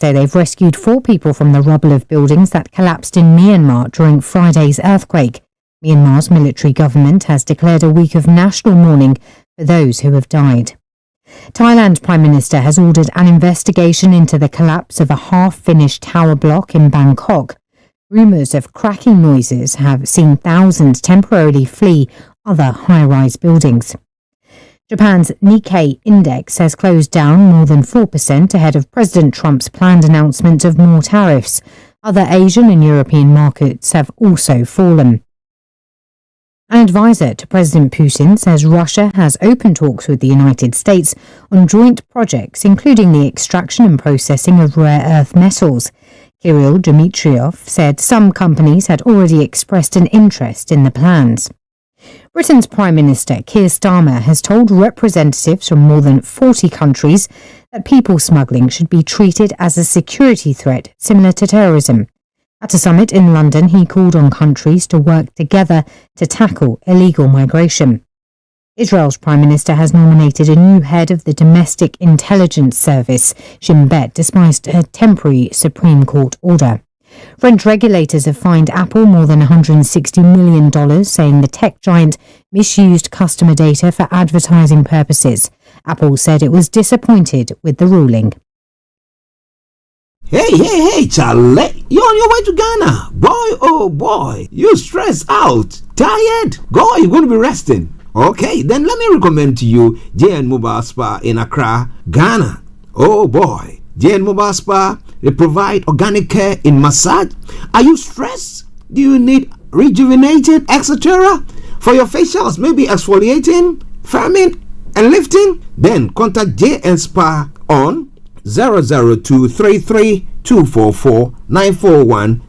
say they've rescued 4 people from the rubble of buildings that collapsed in Myanmar during Friday's earthquake. Myanmar's military government has declared a week of national mourning for those who have died. Thailand Prime Minister has ordered an investigation into the collapse of a half-finished tower block in Bangkok. Rumours of cracking noises have seen thousands temporarily flee other high-rise buildings. Japan's Nikkei index has closed down more than 4% ahead of President Trump's planned announcement of more tariffs. Other Asian and European markets have also fallen. An advisor to President Putin says Russia has open talks with the United States on joint projects, including the extraction and processing of rare earth metals. Kirill Dmitriev said some companies had already expressed an interest in the plans. Britain's Prime Minister Keir Starmer has told representatives from more than 40 countries that people smuggling should be treated as a security threat similar to terrorism. At a summit in London, he called on countries to work together to tackle illegal migration. Israel's Prime Minister has nominated a new head of the Domestic Intelligence Service, Shin Bet, despite a temporary Supreme Court order. French regulators have fined Apple more than $160 million, saying the tech giant misused customer data for advertising purposes. Apple said it was disappointed with the ruling. Hey, Charlie, you're on your way to Ghana. Boy, oh boy, you stressed out, tired. Go, you're going to be resting. Okay, then let me recommend to you JN Mobile Spa in Accra, Ghana. Oh boy, JN Mobile Spa, they provide organic care in massage. Are you stressed? Do you need rejuvenated, etc.? For your facials, maybe exfoliating, firming, and lifting? Then contact JN Spa on 00233244941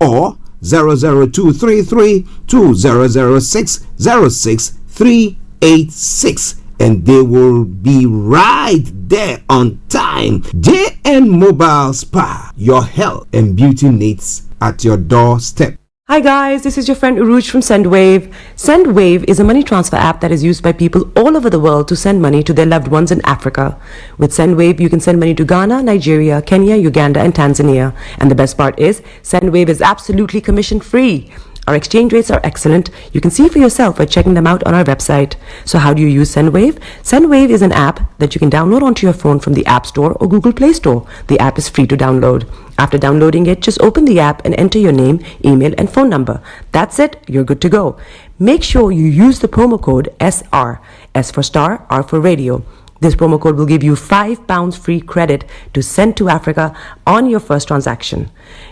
or 00233200606 and they will be right there on time. JN Mobile Spa, your health and beauty needs at your doorstep. Hi guys, this is your friend Uruj from SendWave. SendWave is a money transfer app that is used by people all over the world to send money to their loved ones in Africa. With SendWave, you can send money to Ghana, Nigeria, Kenya, Uganda, and Tanzania. And the best part is, SendWave is absolutely commission free. Our exchange rates are excellent. You can see for yourself by checking them out on our website. So how do you use SendWave? SendWave is an app that you can download onto your phone from the App Store or Google Play Store. The app is free to download. After downloading it, just open the app and enter your name, email, and phone number. That's it. You're good to go. Make sure you use the promo code SR. S for Star, R for Radio. This promo code will give you £5 free credit to send to Africa on your first transaction.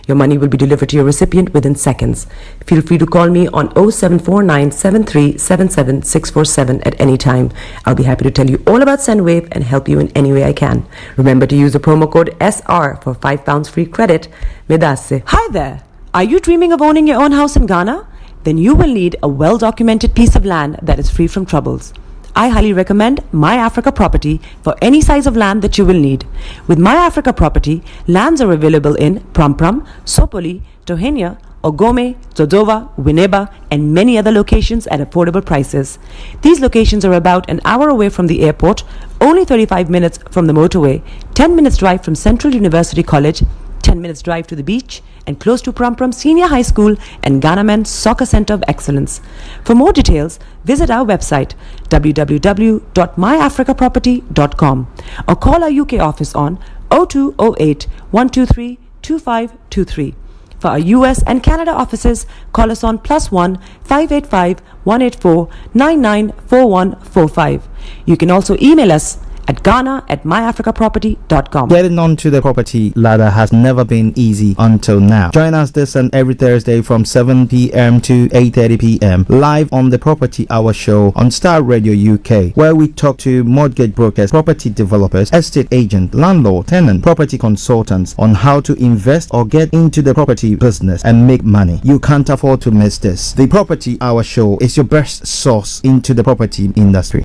Your money will be delivered to your recipient within seconds. Feel free to call me on 0749 7377 647 at any time. I'll be happy to tell you all about SendWave and help you in any way I can. Remember to use the promo code SR for £5 free credit. Medasse. Hi there. Are you dreaming of owning your own house in Ghana? Then you will need a well-documented piece of land that is free from troubles. I highly recommend My Africa Property for any size of land that you will need. With My Africa Property, lands are available in Prampram, Sopoli, Tohenia, Ogome, Dodova, Winneba, and many other locations at affordable prices. These locations are about an hour away from the airport, only 35 minutes from the motorway, 10 minutes drive from Central University College, 10 minutes drive to the beach, and close to Prampram Senior High School and Ghana Men's Soccer Center of Excellence. For more details, visit our website www.myafricaproperty.com or call our UK office on 0208 123 2523. For our US and Canada offices, call us on +1 585 184 994145. You can also email us at ghana@myafricaproperty.com. Getting onto the property ladder has never been easy until now. Join us this and every Thursday from 7 p.m. to 8:30 p.m. live on the Property Hour Show on Starr Radio UK, where we talk to mortgage brokers, property developers, estate agents, landlord, tenant, property consultants on how to invest or get into the property business and make money. You can't afford to miss this. The Property Hour Show is your best source into the property industry.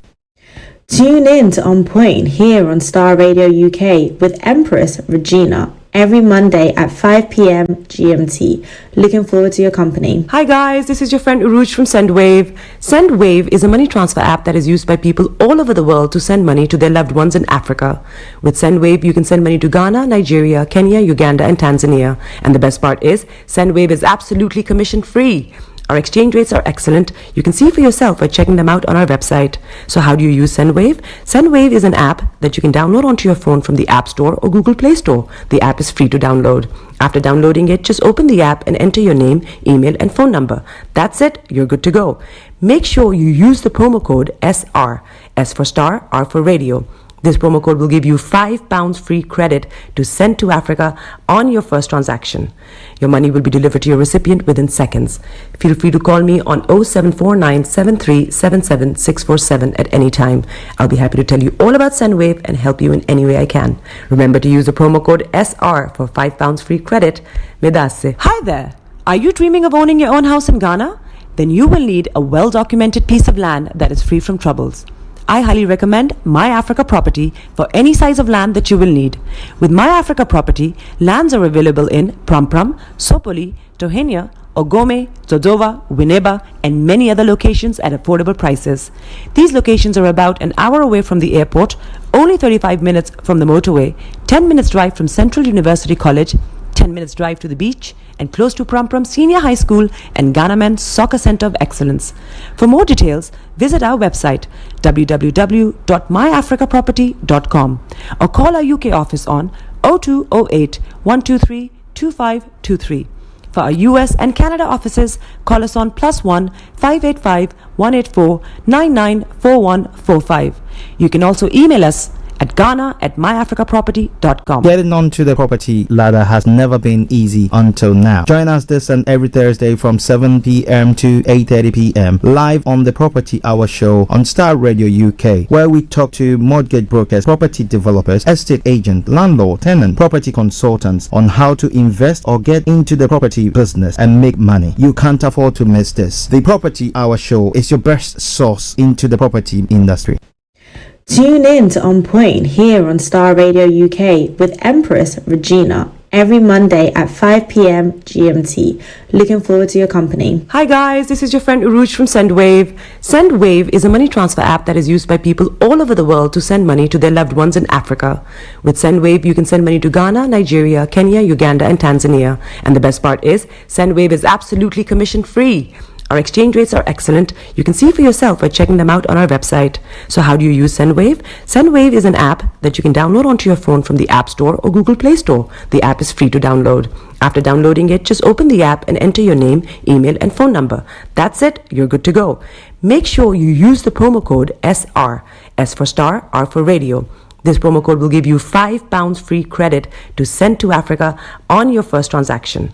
Tune in to On Point here on Starr Radio UK with Empress Regina every Monday at 5 p.m. GMT. Looking forward to your company. Hi guys, this is your friend Uruj from SendWave. SendWave is a money transfer app that is used by people all over the world to send money to their loved ones in Africa. With SendWave, you can send money to Ghana, Nigeria, Kenya, Uganda, and Tanzania. And the best part is, SendWave is absolutely commission free. Our exchange rates are excellent. You can see for yourself by checking them out on our website. So how do you use SendWave? SendWave is an app that you can download onto your phone from the App Store or Google Play Store. The app is free to download. After downloading it, just open the app and enter your name, email, and phone number. That's it. You're good to go. Make sure you use the promo code SR. S for Star, R for Radio. This promo code will give you £5 free credit to send to Africa on your first transaction. Your money will be delivered to your recipient within seconds. Feel free to call me on 0749 7377 647 at any time. I'll be happy to tell you all about SendWave and help you in any way I can. Remember to use the promo code SR for £5 free credit. Medasse. Hi there. Are you dreaming of owning your own house in Ghana? Then you will need a well-documented piece of land that is free from troubles. I highly recommend My Africa Property for any size of land that you will need. With My Africa Property, lands are available in Pram, Sopoli, Tohenia, Ogome, Dodova, Winneba, and many other locations at affordable prices. These locations are about an hour away from the airport, only 35 minutes from the motorway, 10 minutes drive from Central University College, 10 minutes drive to the beach, and close to Pram Senior High School and Ghana Men's Soccer Center of Excellence. For more details, visit our website www.myafricaproperty.com or call our UK office on 0208 123 2523. For our US and Canada offices, call us on +1 585 184 994145. You can also email us at ghana@myafricaproperty.com. Getting onto the property ladder has never been easy until now. Join us this and every Thursday from 7 p.m. to 8:30 p.m. live on the Property Hour show on Starr Radio UK, where we talk to mortgage brokers, property developers, estate agents, landlord, tenant, property consultants on how to invest or get into the property business and make money. You can't afford to miss this. The Property Hour show is your best source into the property industry. Tune in to On Point here on Starr Radio UK with Empress Regina every Monday at 5 p.m. GMT. Looking forward to your company. Hi guys, this is your friend Uruj from SendWave. SendWave is a money transfer app that is used by people all over the world to send money to their loved ones in Africa. With SendWave, you can send money to Ghana, Nigeria, Kenya, Uganda, and Tanzania. And the best part is, SendWave is absolutely commission free. Our exchange rates are excellent. You can see for yourself by checking them out on our website. So how do you use SendWave? SendWave is an app that you can download onto your phone from the App Store or Google Play Store. The app is free to download. After downloading it, just open the app and enter your name, email, and phone number. That's it. You're good to go. Make sure you use the promo code SR. S for Star, R for Radio. This promo code will give you £5 free credit to send to Africa on your first transaction.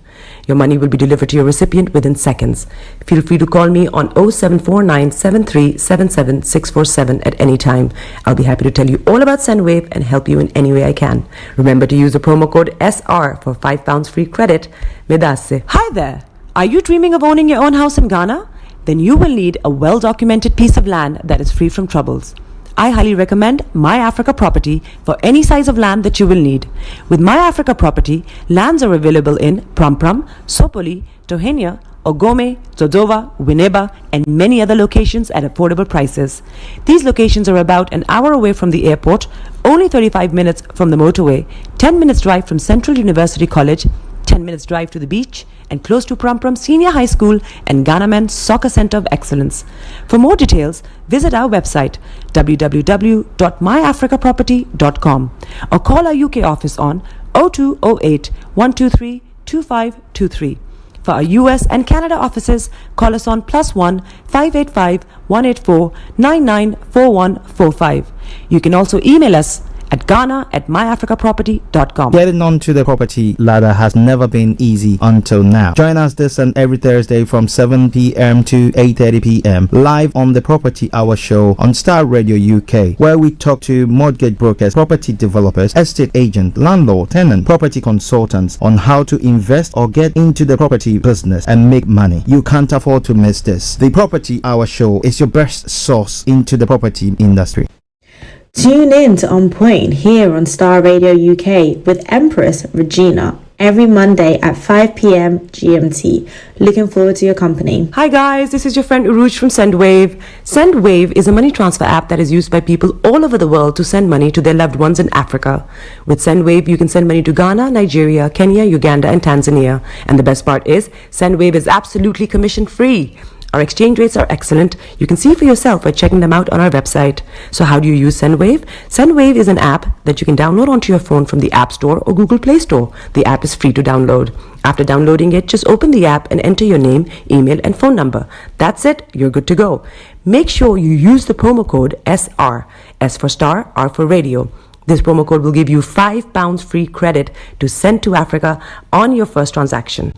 Your money will be delivered to your recipient within seconds. Feel free to call me on 0749 7377 647 at any time. I'll be happy to tell you all about SendWave and help you in any way I can. Remember to use the promo code SR for £5 free credit. Medasse. Hi there. Are you dreaming of owning your own house in Ghana? Then you will need a well-documented piece of land that is free from troubles. I highly recommend My Africa Property for any size of land that you will need. With My Africa Property, lands are available in Pram, Sopoli, Tohenia, Ogome, Dodova, Winneba, and many other locations at affordable prices. These locations are about an hour away from the airport, only 35 minutes from the motorway, 10 minutes drive from Central University College, 10 minutes drive to the beach, and close to Pram Senior High School and Ghana Men's Soccer Center of Excellence. For more details, visit our website www.myafricaproperty.com or call our UK office on 0208 123 2523. For our US and Canada offices, call us on +1 585 184 994145. You can also email us at ghana@myafricaproperty.com. Getting onto the property ladder has never been easy until now. Join us this and every Thursday from 7 p.m. to 8:30 p.m. live on the Property Hour show on Starr Radio UK, where we talk to mortgage brokers, property developers, estate agents, landlord, tenant, property consultants on how to invest or get into the property business and make money. You can't afford to miss this. The Property Hour show is your best source into the property industry. Tune in to On Point here on Star Radio UK with Empress Regina every Monday at 5 p.m. GMT. Looking forward to your company. Hi guys, this is your friend Uruj from SendWave. SendWave is a money transfer app that is used by people all over the world to send money to their loved ones in Africa. With SendWave, you can send money to Ghana, Nigeria, Kenya, Uganda, and Tanzania. And the best part is, SendWave is absolutely commission free. Our exchange rates are excellent. You can see for yourself by checking them out on our website. So how do you use SendWave? SendWave is an app that you can download onto your phone from the App Store or Google Play Store. The app is free to download. After downloading it, just open the app and enter your name, email, and phone number. That's it. You're good to go. Make sure you use the promo code SR. S for Star, R for Radio. This promo code will give you £5 free credit to send to Africa on your first transaction.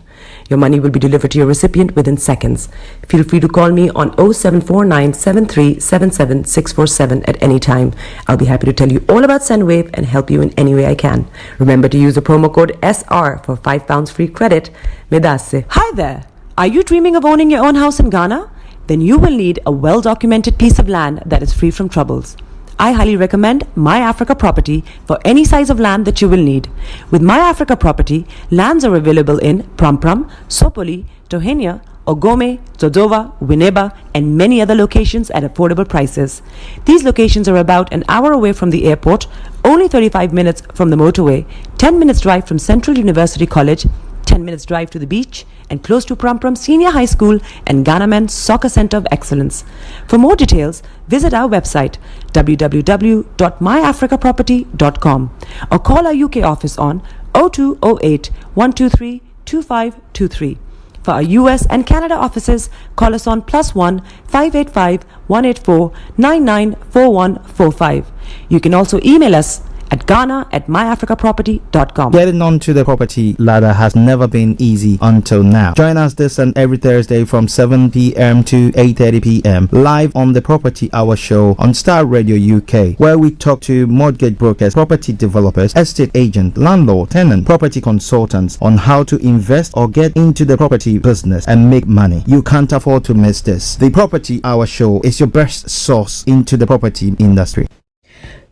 Your money will be delivered to your recipient within seconds. Feel free to call me on 0749 7377 647 at any time. I'll be happy to tell you all about SendWave and help you in any way I can. Remember to use the promo code SR for £5 free credit. Medasse. Hi there. Are you dreaming of owning your own house in Ghana? Then you will need a well-documented piece of land that is free from troubles. I highly recommend My Africa Property for any size of land that you will need. With My Africa Property, lands are available in Pram, Sopoli, Tohenia, Ogome, Dodova, Winneba, and many other locations at affordable prices. These locations are about an hour away from the airport, only 35 minutes from the motorway, 10 minutes drive from Central University College, 10 minutes drive to the beach, and close to Pram Senior High School and Ghana Men's Soccer Center of Excellence. For more details, visit our website www.myafricaproperty.com or call our UK office on 0208 123 2523. For our US and Canada offices, call us on +1 585 184 994145. You can also email us at ghana@myafricaproperty.com. Getting onto the property ladder has never been easy until now. Join us this and every Thursday from 7 p.m. to 8:30 p.m. live on the Property Hour show on Star Radio UK, where we talk to mortgage brokers, property developers, estate agent, landlord, tenant, property consultants on how to invest or get into the property business and make money. You can't afford to miss this. The Property Hour show is your best source into the property industry.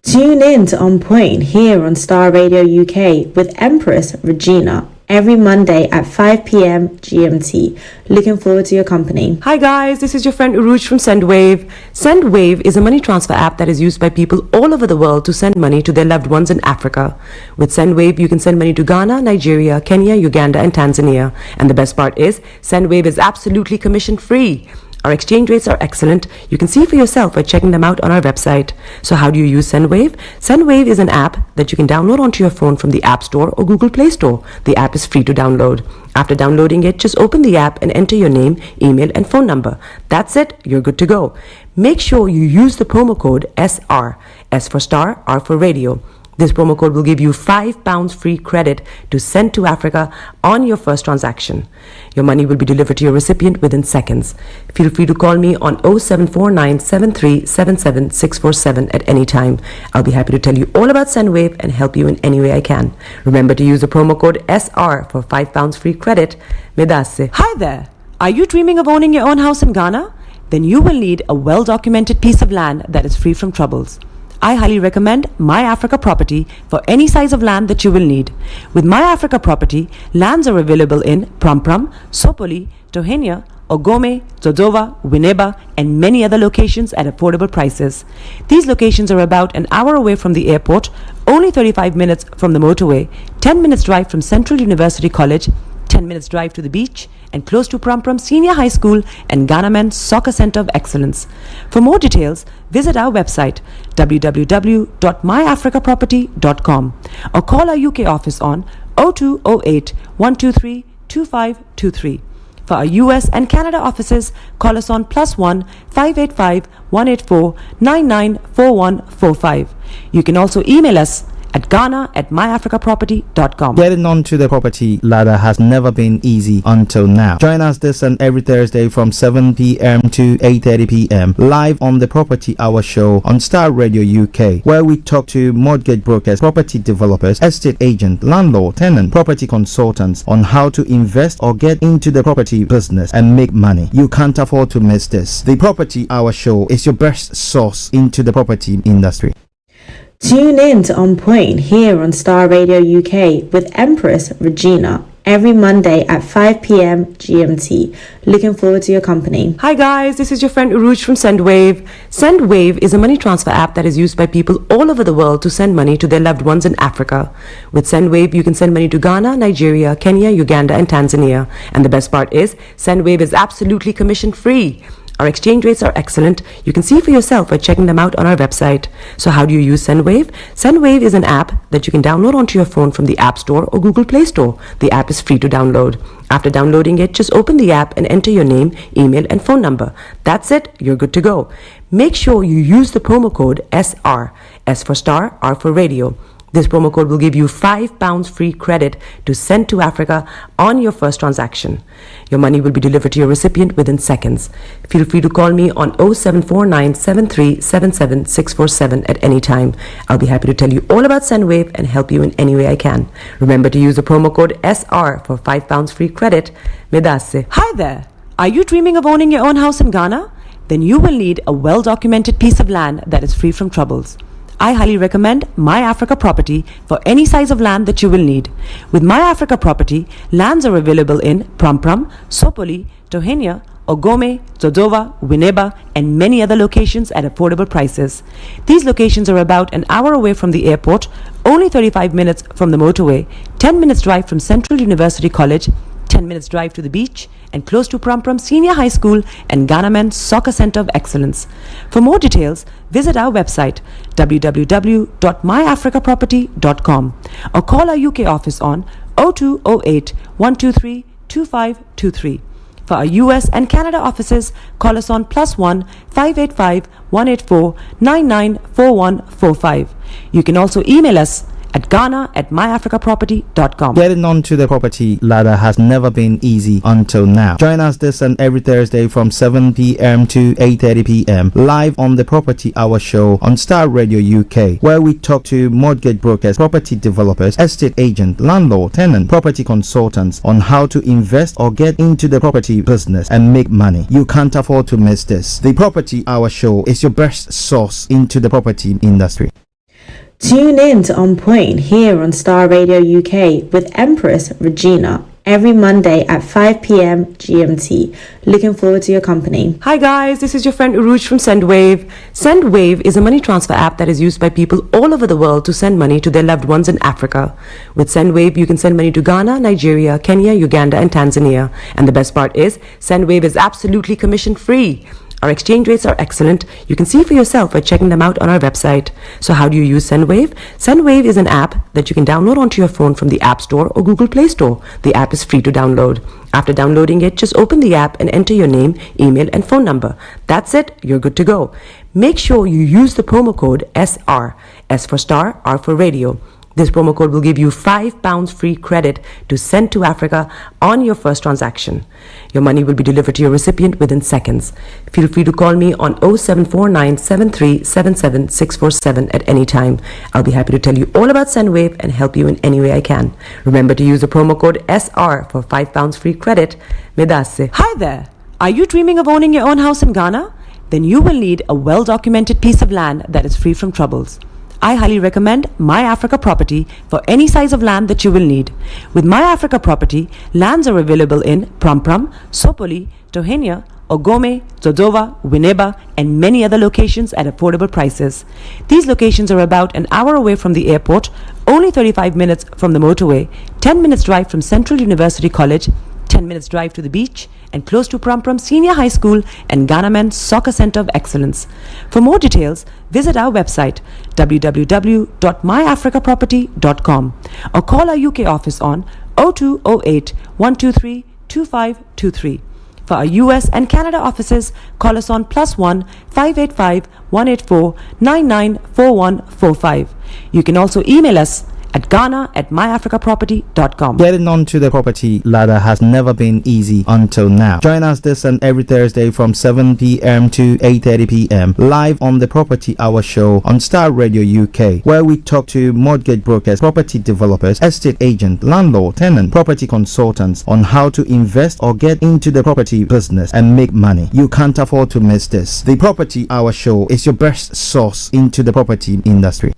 Tune in to On Point here on Star Radio UK with Empress Regina every Monday at 5 p.m. GMT. Looking forward to your company. Hi guys, this is your friend Uruj from SendWave. SendWave is a money transfer app that is used by people all over the world to send money to their loved ones in Africa. With SendWave, you can send money to Ghana, Nigeria, Kenya, Uganda, and Tanzania. And the best part is, SendWave is absolutely commission free. Our exchange rates are excellent. You can see for yourself by checking them out on our website. So how do you use SendWave? SendWave is an app that you can download onto your phone from the App Store or Google Play Store. The app is free to download. After downloading it, just open the app and enter your name, email, and phone number. That's it. You're good to go. Make sure you use the promo code SR. S for Star, R for Radio. This promo code will give you £5 free credit to send to Africa on your first transaction. Your money will be delivered to your recipient within seconds. Feel free to call me on 0749 7377 647 at any time. I'll be happy to tell you all about SendWave and help you in any way I can. Remember to use the promo code SR for £5 free credit. Medasse. Hi there. Are you dreaming of owning your own house in Ghana? Then you will need a well-documented piece of land that is free from troubles. I highly recommend My Africa Property for any size of land that you will need. With My Africa Property, lands are available in Pram, Sopoli, Tohenia, Ogome, Dodova, Winneba, and many other locations at affordable prices. These locations are about an hour away from the airport, only 35 minutes from the motorway, 10 minutes drive from Central University College, 10 minutes drive to the beach, and close to Pram Senior High School and Ghana Men's Soccer Center of Excellence. For more details, visit our website www.myafricaproperty.com or call our UK office on 0208 123 2523. For our US and Canada offices, call us on +1 585 184 994145. You can also email us at ghana@myafricaproperty.com. Getting onto the property ladder has never been easy until now. Join us this and every Thursday from 7 p.m. to 8:30 p.m. live on the Property Hour show on Star Radio UK, where we talk to mortgage brokers, property developers, estate agent, landlord, tenant, property consultants on how to invest or get into the property business and make money. You can't afford to miss this. The Property Hour show is your best source into the property industry. Tune in to On Point here on Star Radio UK with Empress Regina every Monday at 5 p.m. GMT. Looking forward to your company. Hi guys, this is your friend Uruj from SendWave. SendWave is a money transfer app that is used by people all over the world to send money to their loved ones in Africa. With SendWave, you can send money to Ghana, Nigeria, Kenya, Uganda, and Tanzania. And the best part is, SendWave is absolutely commission free. Our exchange rates are excellent. You can see for yourself by checking them out on our website. So how do you use SendWave? SendWave is an app that you can download onto your phone from the App Store or Google Play Store. The app is free to download. After downloading it, just open the app and enter your name, email, and phone number. That's it. You're good to go. Make sure you use the promo code SR. S for Star, R for Radio. This promo code will give you £5 free credit to send to Africa on your first transaction. Your money will be delivered to your recipient within seconds. Feel free to call me on 0749 7377 647 at any time. I'll be happy to tell you all about SendWave and help you in any way I can. Remember to use the promo code SR for £5 free credit. Medasse. Hi there. Are you dreaming of owning your own house in Ghana? Then you will need a well-documented piece of land that is free from troubles. I highly recommend My Africa Property for any size of land that you will need. With My Africa Property, lands are available in Pram, Sopoli, Tohenia, Ogome, Dodova, Winneba, and many other locations at affordable prices. These locations are about an hour away from the airport, only 35 minutes from the motorway, 10 minutes drive from Central University College, 10 minutes drive to the beach, and close to Pram Senior High School and Ghana Men's Soccer Center of Excellence. For more details, visit our website www.myafricaproperty.com or call our UK office on 0208 123 2523. For our US and Canada offices, call us on +1 585 184 994145. You can also email us at ghana@myafricaproperty.com. Getting onto the property ladder has never been easy until now. Join us this and every Thursday from 7 p.m. to 8:30 p.m. live on the Property Hour show on Star Radio UK, where we talk to mortgage brokers, property developers, estate agents, landlord, tenant, property consultants on how to invest or get into the property business and make money. You can't afford to miss this. The Property Hour show is your best source into the property industry. Tune in to On Point here on Star Radio UK with Empress Regina every Monday at 5 p.m. GMT. Looking forward to your company. Hi guys, this is your friend Uruj from SendWave. SendWave is a money transfer app that is used by people all over the world to send money to their loved ones in Africa. With SendWave, you can send money to Ghana, Nigeria, Kenya, Uganda, and Tanzania. And the best part is, SendWave is absolutely commission free. Our exchange rates are excellent. You can see for yourself by checking them out on our website. So how do you use SendWave? SendWave is an app that you can download onto your phone from the App Store or Google Play Store. The app is free to download. After downloading it, just open the app and enter your name, email, and phone number. That's it. You're good to go. Make sure you use the promo code SR. S for Star, R for Radio. This promo code will give you £5 free credit to send to Africa on your first transaction. Your money will be delivered to your recipient within seconds. Feel free to call me on 0749 7377 647 at any time. I'll be happy to tell you all about SendWave and help you in any way I can. Remember to use the promo code SR for £5 free credit. Medasse. Hi there. Are you dreaming of owning your own house in Ghana? Then you will need a well-documented piece of land that is free from troubles. I highly recommend My Africa Property for any size of land that you will need. With My Africa Property, lands are available in Pram, Sopoli, Tohenia, Ogome, Dodova, Winneba, and many other locations at affordable prices. These locations are about an hour away from the airport, only 35 minutes from the motorway, 10 minutes drive from Central University College, 10 minutes drive to the beach, and close to Pram Senior High School and Ghana Men's Soccer Center of Excellence. For more details, visit our website www.myafricaproperty.com or call our UK office on 0208 123 2523. For our US and Canada offices, call us on +1 585 184 994145. You can also email us at ghana@myafricaproperty.com. Getting onto the property ladder has never been easy until now. Join us this and every Thursday from 7 p.m. to 8:30 p.m. live on the Property Hour show on Star Radio UK, where we talk to mortgage brokers, property developers, estate agents, landlord, tenant, property consultants on how to invest or get into the property business and make money. You can't afford to miss this. The Property Hour show is your best source into the property industry.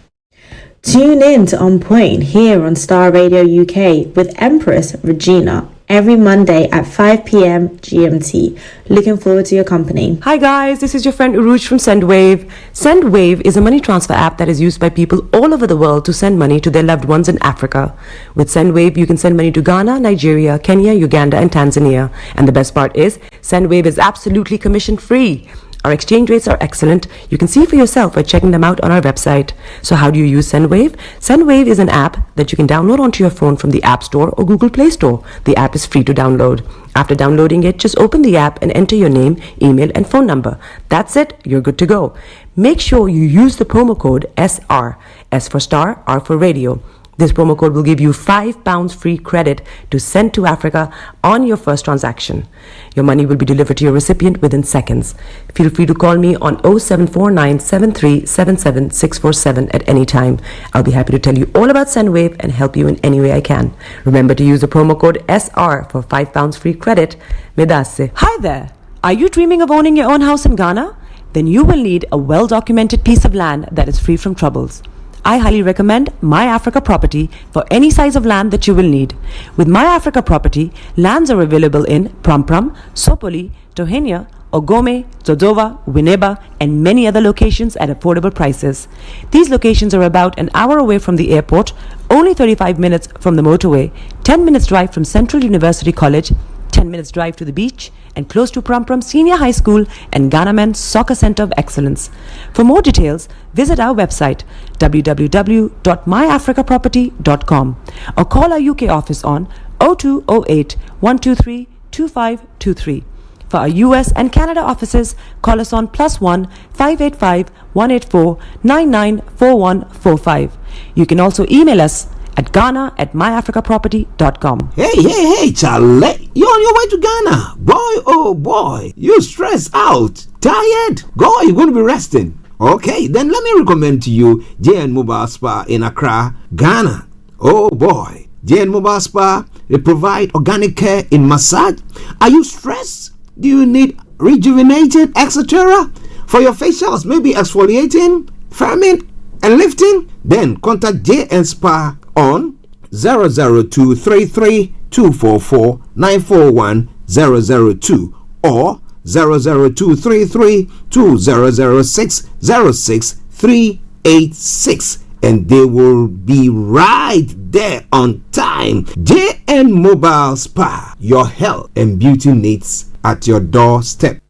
Tune in to On Point here on Star Radio UK with Empress Regina every Monday at 5 p.m. GMT. Looking forward to your company. Hi guys, this is your friend Uruj from SendWave. SendWave is a money transfer app that is used by people all over the world to send money to their loved ones in Africa. With SendWave, you can send money to Ghana, Nigeria, Kenya, Uganda, and Tanzania. And the best part is, SendWave is absolutely commission-free. Our exchange rates are excellent. You can see for yourself by checking them out on our website. So how do you use SendWave? SendWave is an app that you can download onto your phone from the App Store or Google Play Store. The app is free to download. After downloading it, just open the app and enter your name, email, and phone number. That's it. You're good to go. Make sure you use the promo code SR. S for Star, R for Radio. This promo code will give you £5 free credit to send to Africa on your first transaction. Your money will be delivered to your recipient within seconds. Feel free to call me on 0749 7377 647 at any time. I'll be happy to tell you all about SendWave and help you in any way I can. Remember to use the promo code SR for £5 free credit. Medasse. Hi there. Are you dreaming of owning your own house in Ghana? Then you will need a well-documented piece of land that is free from troubles. I highly recommend My Africa Property for any size of land that you will need. With My Africa Property, lands are available in Prampram, Sopoli, Tohenia, Ogome, Dodova, Winneba, and many other locations at affordable prices. These locations are about an hour away from the airport, only 35 minutes from the motorway, 10 minutes drive from Central University College, 10 minutes drive to the beach, and close to Prampram Senior High School and Ghana Men's Soccer Center of Excellence. For more details, visit our website www.myafricaproperty.com or call our UK office on 0208 123 2523. For our US and Canada offices, call us on +1 585 184 994145. You can also email us at ghana@myafricaproperty.com. Hey, Charlie. You're on your way to Ghana. Boy, oh boy. You stressed out. Tired? God, you're going to be resting. Okay, then let me recommend to you JN Mobile Spa in Accra, Ghana. Oh boy. JN Mobile Spa, they provide organic care in massage. Are you stressed? Do you need rejuvenated, etc.? For your facials, maybe exfoliating, firming, and lifting? Then contact JN Spa on 00233 244 941 002 or 00233 2006 06386, and they will be right there on time. JN Mobile Spa, your health and beauty needs at your doorstep.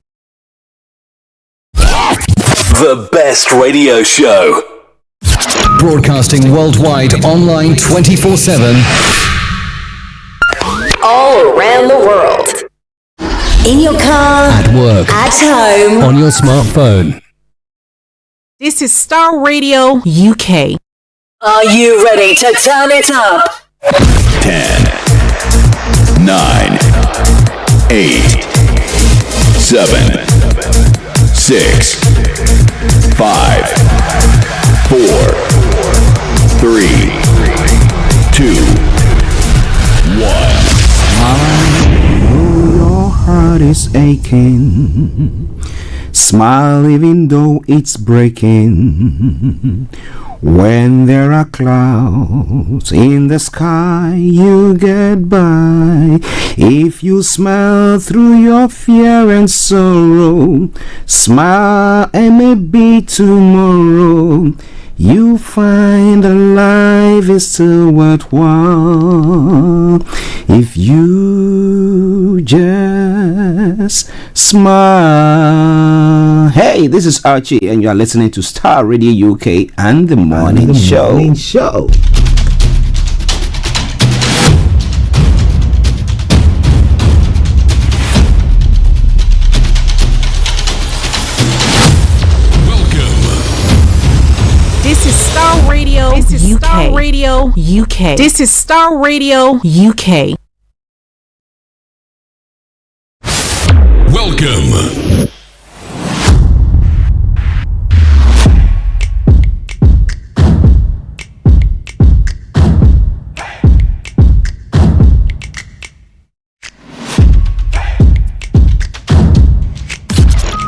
The best radio show. Broadcasting worldwide, online 24/7. All around the world. In your car, At work, at home, on your smartphone. This is Starr Radio UK. Are you ready to turn it up? 10, 9, 8, 7, 6, 5, 4, 3, 2, 1. Your heart is aching. Smile even though it's breaking. When there are clouds in the sky, you get by. If you smile through your fear and sorrow, smile and maybe tomorrow you find that life is still worthwhile if you just smile. Hey, this is Archie, and you are listening to Starr Radio UK and the Morning Show. This is Starr Radio. This is UK. Starr Radio UK. This is Starr Radio UK. Welcome.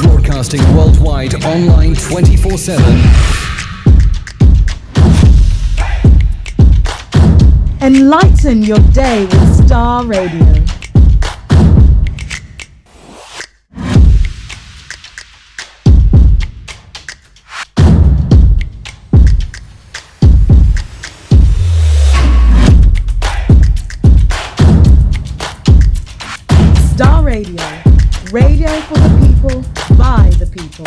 Broadcasting worldwide, online 24/7. Enlighten your day with Starr Radio. Starr Radio. Radio for the people, by the people.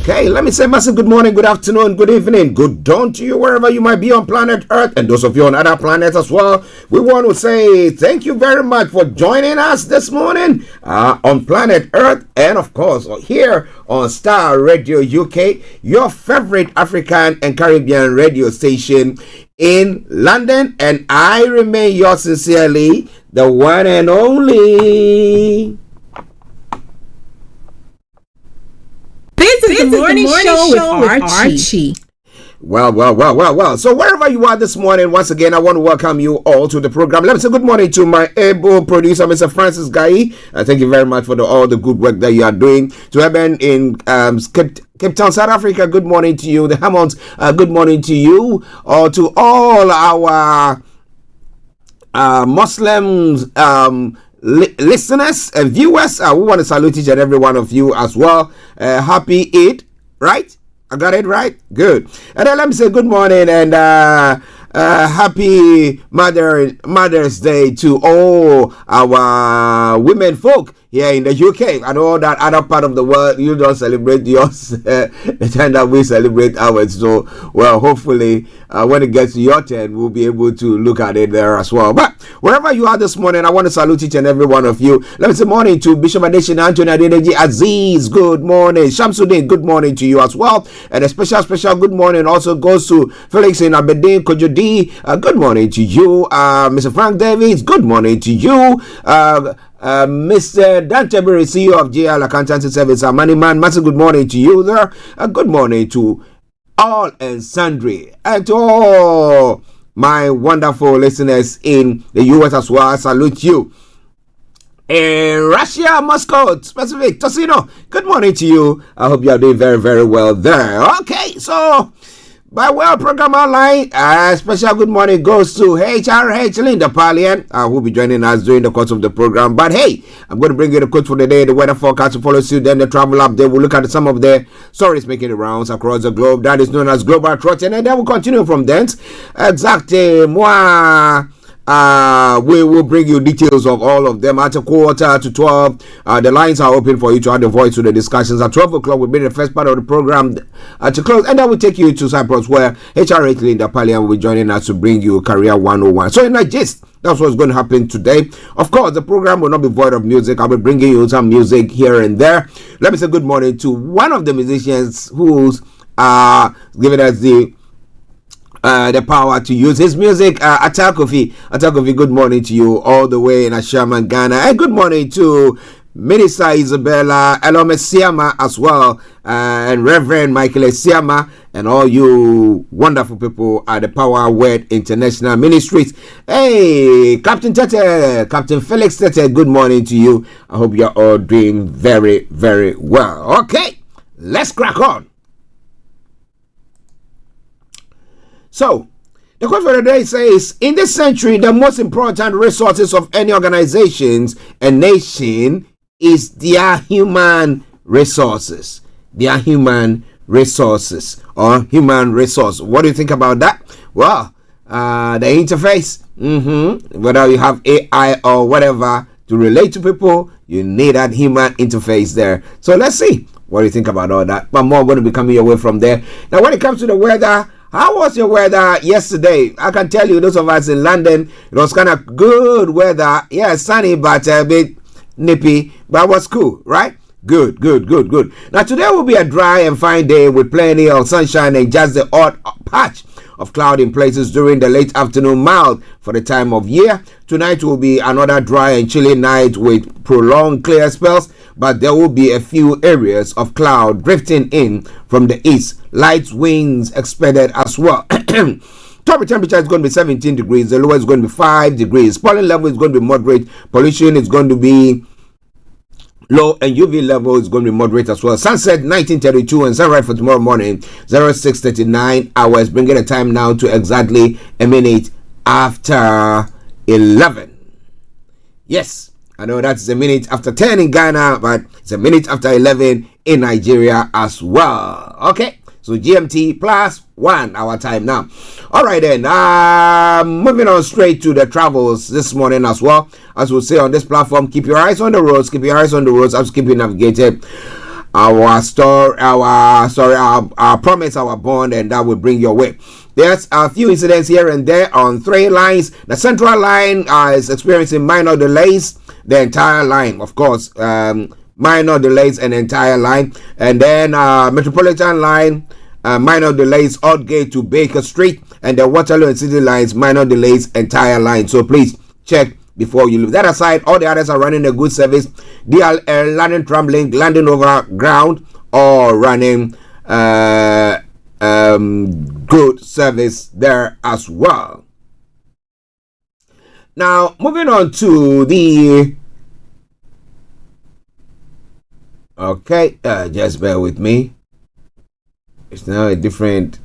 Okay, let me say massive good morning, good afternoon, good evening, good dawn to you wherever you might be on planet Earth, and those of you on other planets as well. We want to say thank you very much for joining us this morning on planet Earth, and of course here on Starr Radio UK, your favorite African and Caribbean radio station in London. And I remain yours sincerely, the one and only. This is the morning show with Archie. Well. So wherever you are this morning, once again, I want to welcome you all to the program. Let me say good morning to my able producer, Mr. Francis Guy. Thank you very much for all the good work that you are doing. To Eben in Cape Town, South Africa, good morning to you. The Hammonds, good morning to you. Or to all our Muslims, listeners and viewers, we want to salute each and every one of you as well. Happy Eid, right? I got it right? Good. And then let me say good morning and happy Mother's Day to all our women folk here in the UK. I know that other part of the world, you don't celebrate yours the time that we celebrate ours. So, well, hopefully, when it gets to your turn, we'll be able to look at it there as well. But wherever you are this morning, I want to salute each and every one of you. Let me say morning to Bishop Adesina Anthony Adedeji Aziz. Good morning. Shamsuddin, good morning to you as well. And a special good morning also goes to Felix in Abedin Kojodi. Good morning to you. Mr. Frank Davies, good morning to you. Mr. Dantebere, CEO of JL Accountancy Service, Moneyman, massive good morning to you there. Good morning to all and sundry, and to all my wonderful listeners in the US as well. I salute you. In Russia, Moscow, specific, Tosino, good morning to you. I hope you are doing very, very well there. Okay, so by way of program online, special good morning goes to HRH Linda Pallien, who will be joining us during the course of the program. But hey, I'm going to bring you the quote for the day, the weather forecast to follow suit, then the travel update. We'll look at some of the stories making the rounds across the globe. That is known as Global Trotting, and then we'll continue from thence. Exactly, moi. We will bring you details of all of them at 11:45. The lines are open for you to add a voice to the discussions. At 12 o'clock will be the first part of the program to close, and then we'll take you to Cyprus, where HRH Linda Pallien will be joining us to bring you Career 101. So in that gist, that's what's going to happen today. Of course, the program will not be void of music. I'll be bringing you some music here and there. Let me say good morning to one of the musicians who's giving us the power to use his music, Atakofi. Atakofi, good morning to you all the way in Ashaman, Ghana. And good morning to Minister Isabella Elome Siama as well, and Reverend Michael Siama, and all you wonderful people at the Power Word International Ministries. Hey, Captain Felix Tete, good morning to you. I hope you're all doing very, very well. Okay, let's crack on. So, the quote for the day says, in this century, the most important resources of any organizations and nation is their human resources. Their human resources or human resource. What do you think about that? Well, the interface, whether you have AI or whatever to relate to people, you need that human interface there. So let's see what do you think about all that. But more going to be coming your way from there. Now, when it comes to the weather, how was your weather yesterday? I can tell you, those of us in London, it was kind of good weather. Yeah, sunny, but a bit nippy, but it was cool, right? Good. Now, today will be a dry and fine day with plenty of sunshine and just the odd patch of cloud in places during the late afternoon, mild for the time of year. Tonight will be another dry and chilly night with prolonged clear spells, but there will be a few areas of cloud drifting in from the east. Light winds expected as well. Top temperature is going to be 17 degrees. The lowest is going to be 5 degrees. Pollen level is going to be moderate. Pollution is going to be Low and UV level is going to be moderate as well. Sunset 1932 and sunrise for tomorrow morning 06:39 hours, bringing the time now to exactly a minute after 11. Yes, I know that's a minute after 10 in Ghana, but it's a minute after 11 in Nigeria as well. Okay, so GMT plus 1 hour time now. All right then, moving on straight to the travels this morning as well. As we'll say on this platform, keep your eyes on the roads, keep your eyes on the roads as keep you navigated. Our promise, our bond, and that will bring your way. There's a few incidents here and there on 3 lines. The central line is experiencing minor delays. The entire line, of course, minor delays and entire line. And then Metropolitan line, minor delays, Aldgate to Baker Street. And the Waterloo and City lines, minor delays, entire line. So please check before you leave. That aside, all the others are running a good service. DLR, landing tram link, landing over ground, or running good service there as well. Now, moving on to the... Okay, just bear with me. It's now a different...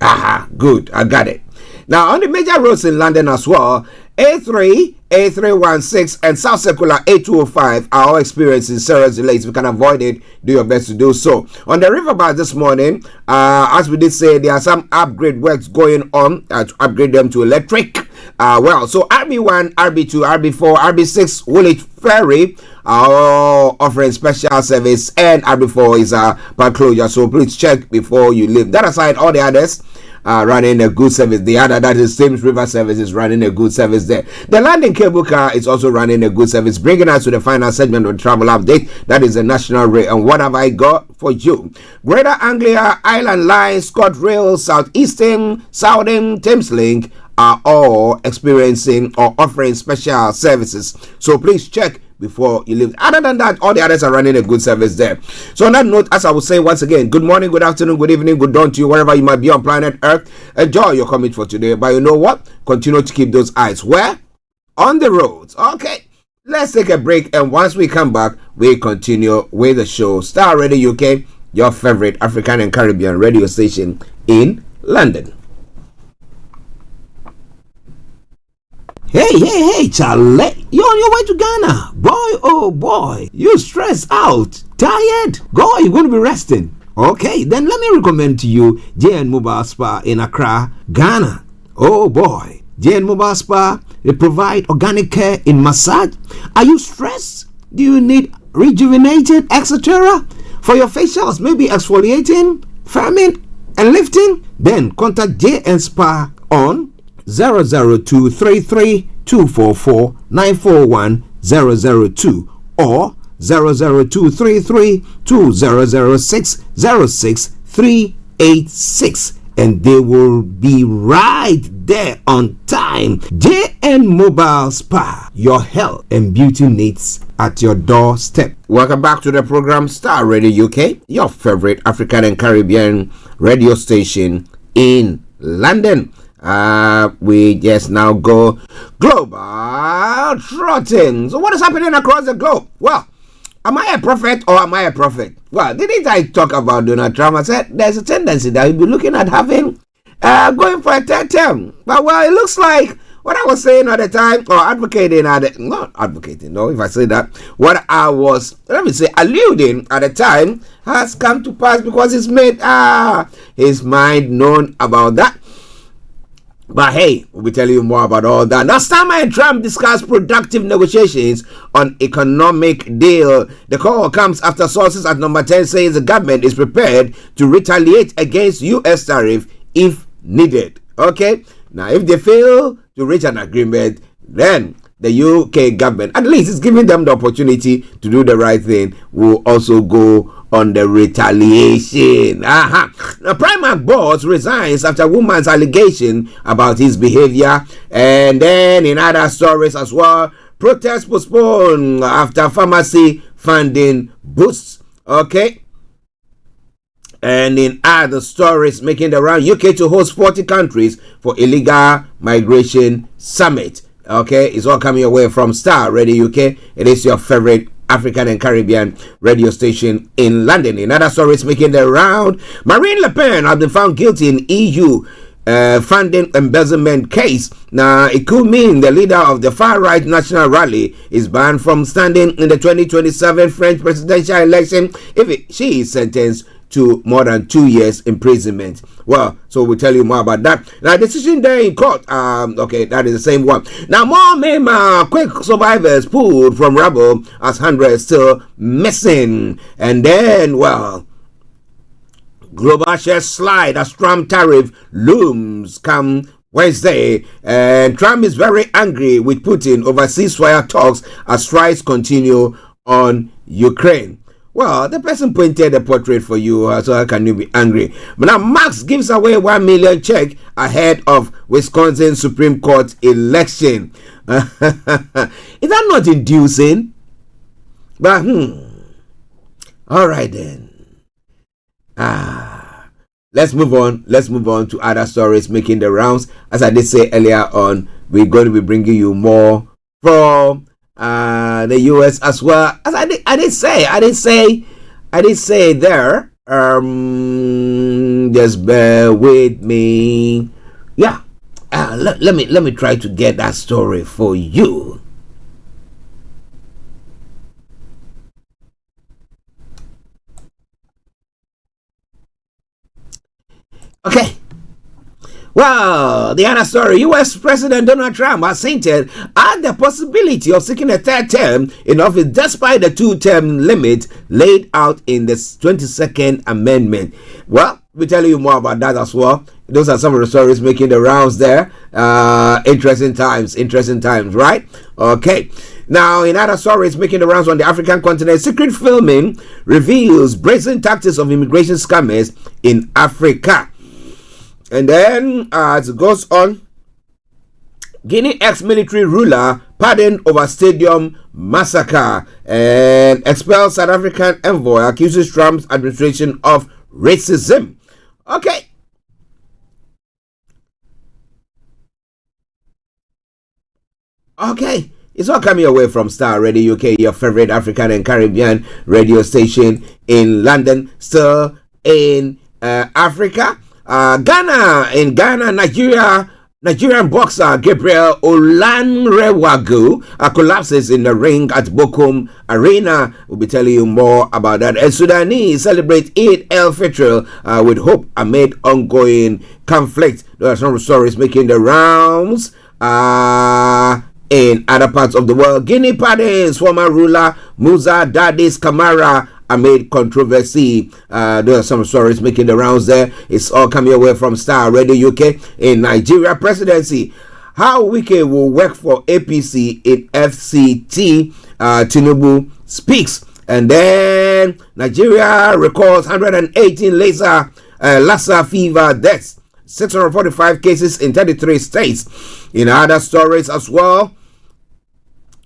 Aha, good, I got it. Now, on the major roads in London as well, A3, A316 and South Circular A205 are all experiencing serious delays. If you can avoid it, do your best to do so. On the riverbank this morning, as we did say, there are some upgrade works going on to upgrade them to electric. So RB1, RB2, RB4, RB6, Woolwich Ferry are all offering special service, and RB4 is part closure. So please check before you leave. That aside, all the others running a good service. The other, that is Thames River Service, is running a good service there. The landing cable car is also running a good service, bringing us to the final segment of the travel update. That is the national rail. And what have I got for you? Greater Anglia, Island Line, ScotRail, Southeastern, Southern, Thameslink are all experiencing or offering special services. So please check before you leave. Other than that, all the others are running a good service there. So on that note, as I will say once again, good morning, good afternoon, good evening, good dawn to you, wherever you might be on planet Earth. Enjoy your commute for today. But you know what? Continue to keep those eyes where? On the roads. Okay, let's take a break, and once we come back, we continue with the show. Starr Radio UK, your favorite African and Caribbean radio station in London. Hey, Charlie, you're on your way to Ghana. Boy, oh boy, you stressed out, tired? Go, you're going to be resting. Okay, then let me recommend to you JN Mobile Spa in Accra, Ghana. Oh boy, JN Mobile Spa, they provide organic care in massage. Are you stressed? Do you need rejuvenated, etc.? For your facials, maybe exfoliating, firming, and lifting? Then contact JN Spa on 00233244941 or 00233200606 and they will be right there on time. JN Mobile Spa, your health and beauty needs at your doorstep. Welcome back to the program Starr Radio UK, your favorite African and Caribbean radio station in London. We just now go global trotting. So what is happening across the globe? Well, am I a prophet or am I a prophet? Well, didn't I talk about Donald Trump? I said there's a tendency that he'll be looking at having going for a third term. But well, it looks like what I was saying at the time, or advocating at the, not advocating, no, if I say that, what I was, alluding at the time has come to pass because he's made his mind known about that. But hey, we'll be telling you more about all that. Now, Starmer and Trump discuss productive negotiations on economic deal. The call comes after sources at number 10 says the government is prepared to retaliate against U.S. tariff if needed. Okay? Now, if they fail to reach an agreement, then the UK government, at least it's giving them the opportunity to do the right thing, will also go on the retaliation. Now, Primark boss resigns after woman's allegation about his behavior. And then in other stories as well, protests postponed after pharmacy funding boosts. Okay. And in other stories making the round, UK to host 40 countries for illegal migration summit. Okay, it's all coming away from Starr Radio UK. It is your favorite African and Caribbean radio station in London. In other stories making the round, Marine Le Pen has been found guilty in EU funding embezzlement case. Now, it could mean the leader of the far-right National Rally is banned from standing in the 2027 French presidential election if she is sentenced to more than 2 years imprisonment. Well, so we'll tell you more about that. Now, decision there in court. Okay, that is the same one. Now, more Myanmar quick survivors pulled from rubble as hundreds still missing. And then, well, global share slide as Trump tariff looms come Wednesday, and Trump is very angry with Putin over ceasefire talks as strikes continue on Ukraine. Well, the person painted a portrait for you, so how can you be angry? But now Max gives away 1 million check ahead of Wisconsin Supreme Court election. Is that not inducing? But all right then. Let's move on. Let's move on to other stories making the rounds. As I did say earlier on, we're going to be bringing you more from the US as well. As I did say there. Just bear with me. Yeah. Let me try to get that story for you. Okay. Well, the other story, U.S. President Donald Trump has hinted at the possibility of seeking a third term in office despite the 2-term limit laid out in the 22nd Amendment. Well, we'll tell you more about that as well. Those are some of the stories making the rounds there. Interesting times, right? Okay. Now, in other stories making the rounds on the African continent, secret filming reveals brazen tactics of immigration scammers in Africa. And then, as it goes on, Guinea ex-military ruler pardoned over stadium massacre, and expelled South African envoy accuses Trump's administration of racism. Okay. Okay. It's all coming away from Starr Radio UK, your favorite African and Caribbean radio station in London, still in Africa. In Ghana, Nigerian boxer Gabriel Olanrewagu collapses in the ring at Bochum Arena. We'll be telling you more about that. And Sudanese celebrate Eid el-Fitr with hope amid ongoing conflict. There are some stories making the rounds in other parts of the world. Guinea pardons former ruler Musa Dadis Camara amid controversy. There are some stories making the rounds there. It's all coming away from Starr Radio UK. In Nigeria presidency, how Wike will work for APC in FCT. Tinubu speaks. And then Nigeria records 118 Lassa fever deaths, 645 cases in 33 states. In other stories as well,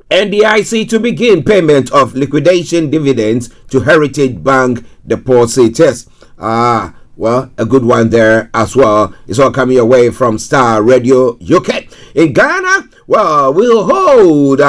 NDIC to begin payment of liquidation dividends to Heritage Bank depositors. Well, a good one there as well. It's all coming away from Starr Radio UK. In Ghana, well, we'll hold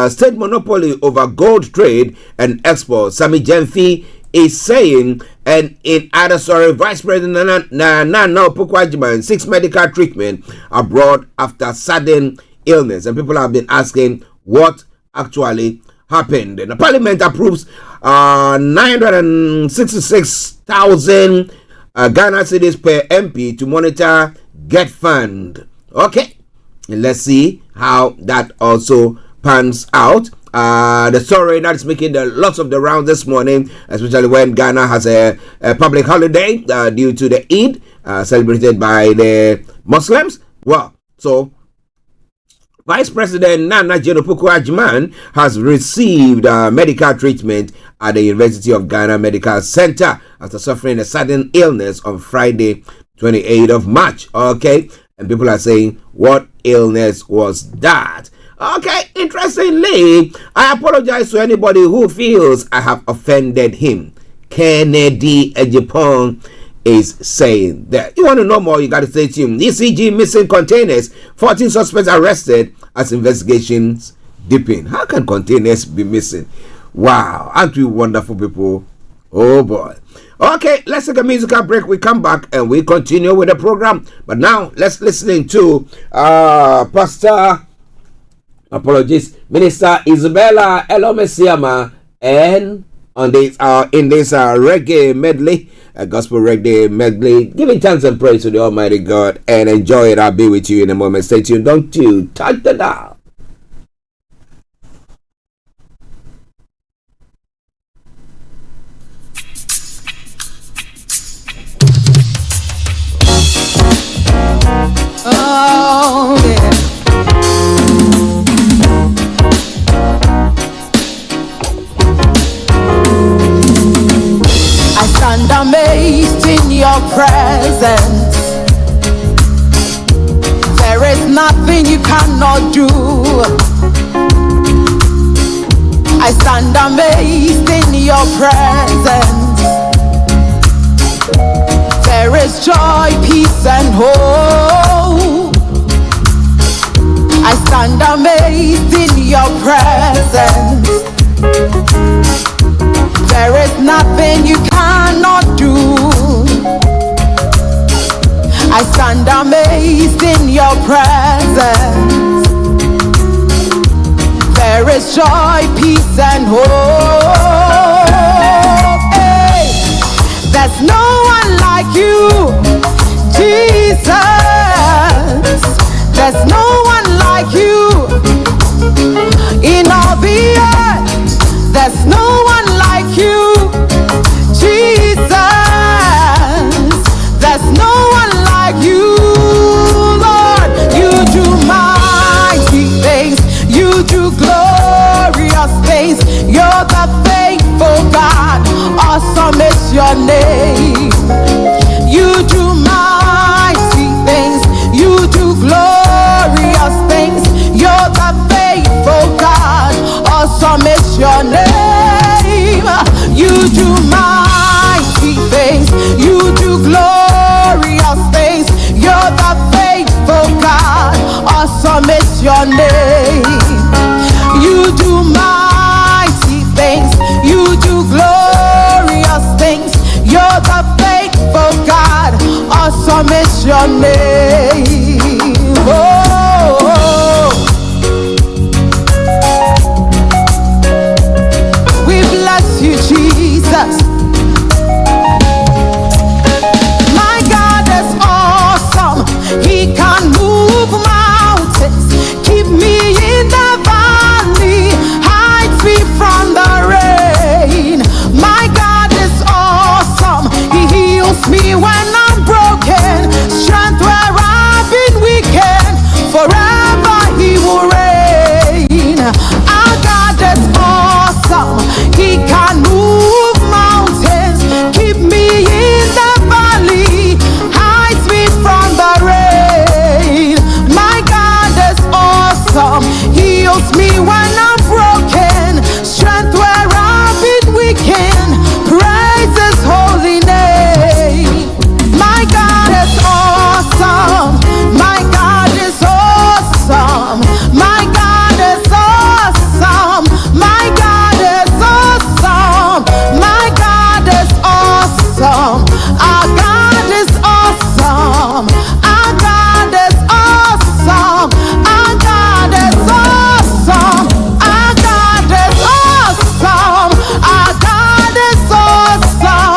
state monopoly over gold trade and export. Sami Jenfi is saying. And in other story, Vice President Nana Opukwajiman 6 medical treatment abroad after sudden illness. And people have been asking what actually happened. And the Parliament approves 966,000 Ghana cedis per MP to monitor Get Fund. Okay, and let's see how that also pans out. The story that is making lots of the rounds this morning, especially when Ghana has a public holiday due to the Eid celebrated by the Muslims. Well, so Vice President Nana Opukwajiman has received medical treatment at the University of Ghana Medical Center after suffering a sudden illness on Friday, 28th of March. Okay, and people are saying, what illness was that? Okay, interestingly, I apologize to anybody who feels I have offended him. Kennedy Ejipon is saying that. You want to know more, you got to stay tuned. ECG missing containers, 14 suspects arrested as investigations deepen. How can containers be missing? Wow, aren't we wonderful people? Oh boy. Okay, let's take a musical break. We come back and we continue with the program. But now let's listen to Minister Isabella Elomesiama, and on this in this reggae medley, gospel reggae medley, giving thanks and praise to the Almighty God, and enjoy it. I'll be with you in a moment. Stay tuned. Don't you touch the dial. Oh, yeah. I stand amazed in your presence. There is nothing you cannot do. I stand amazed in your presence. There is joy, peace, and hope. I stand amazed in your presence. There is nothing you cannot do. I stand amazed in your presence. There is joy, peace, and hope. Hey, there's no one like you, Jesus. There's no one like you in all the earth. There's no one like you, Jesus. There's no one like you, Lord. You do mighty things. You do glorious things. You're the faithful God. Awesome is your name. You do mighty things. You do glorious things. You're the faithful God. Awesome is your name. You do mighty things. You do glorious things. You're the faithful God. Awesome is your name. You do mighty things. You do glorious things. You're the faithful God. Awesome is your name. Oh. We bless you, Jesus. My God is awesome. He can move mountains. Keep me in the valley. Hides me from the rain. My God is awesome. He heals me when I'm broken. Strength where I've been weakened. Forever he will reign. Our God is awesome. He can move mountains. Keep me in the valley. Hides me from the rain. My God is awesome. Heals me when I'm broken. Strength where I've been weakened. Praise his holy name. My God is awesome. My God is awesome. My God is awesome. My God is awesome. My God is awesome. Our God is awesome. Our God is awesome. Our God is awesome. Our God is awesome. Our God is awesome.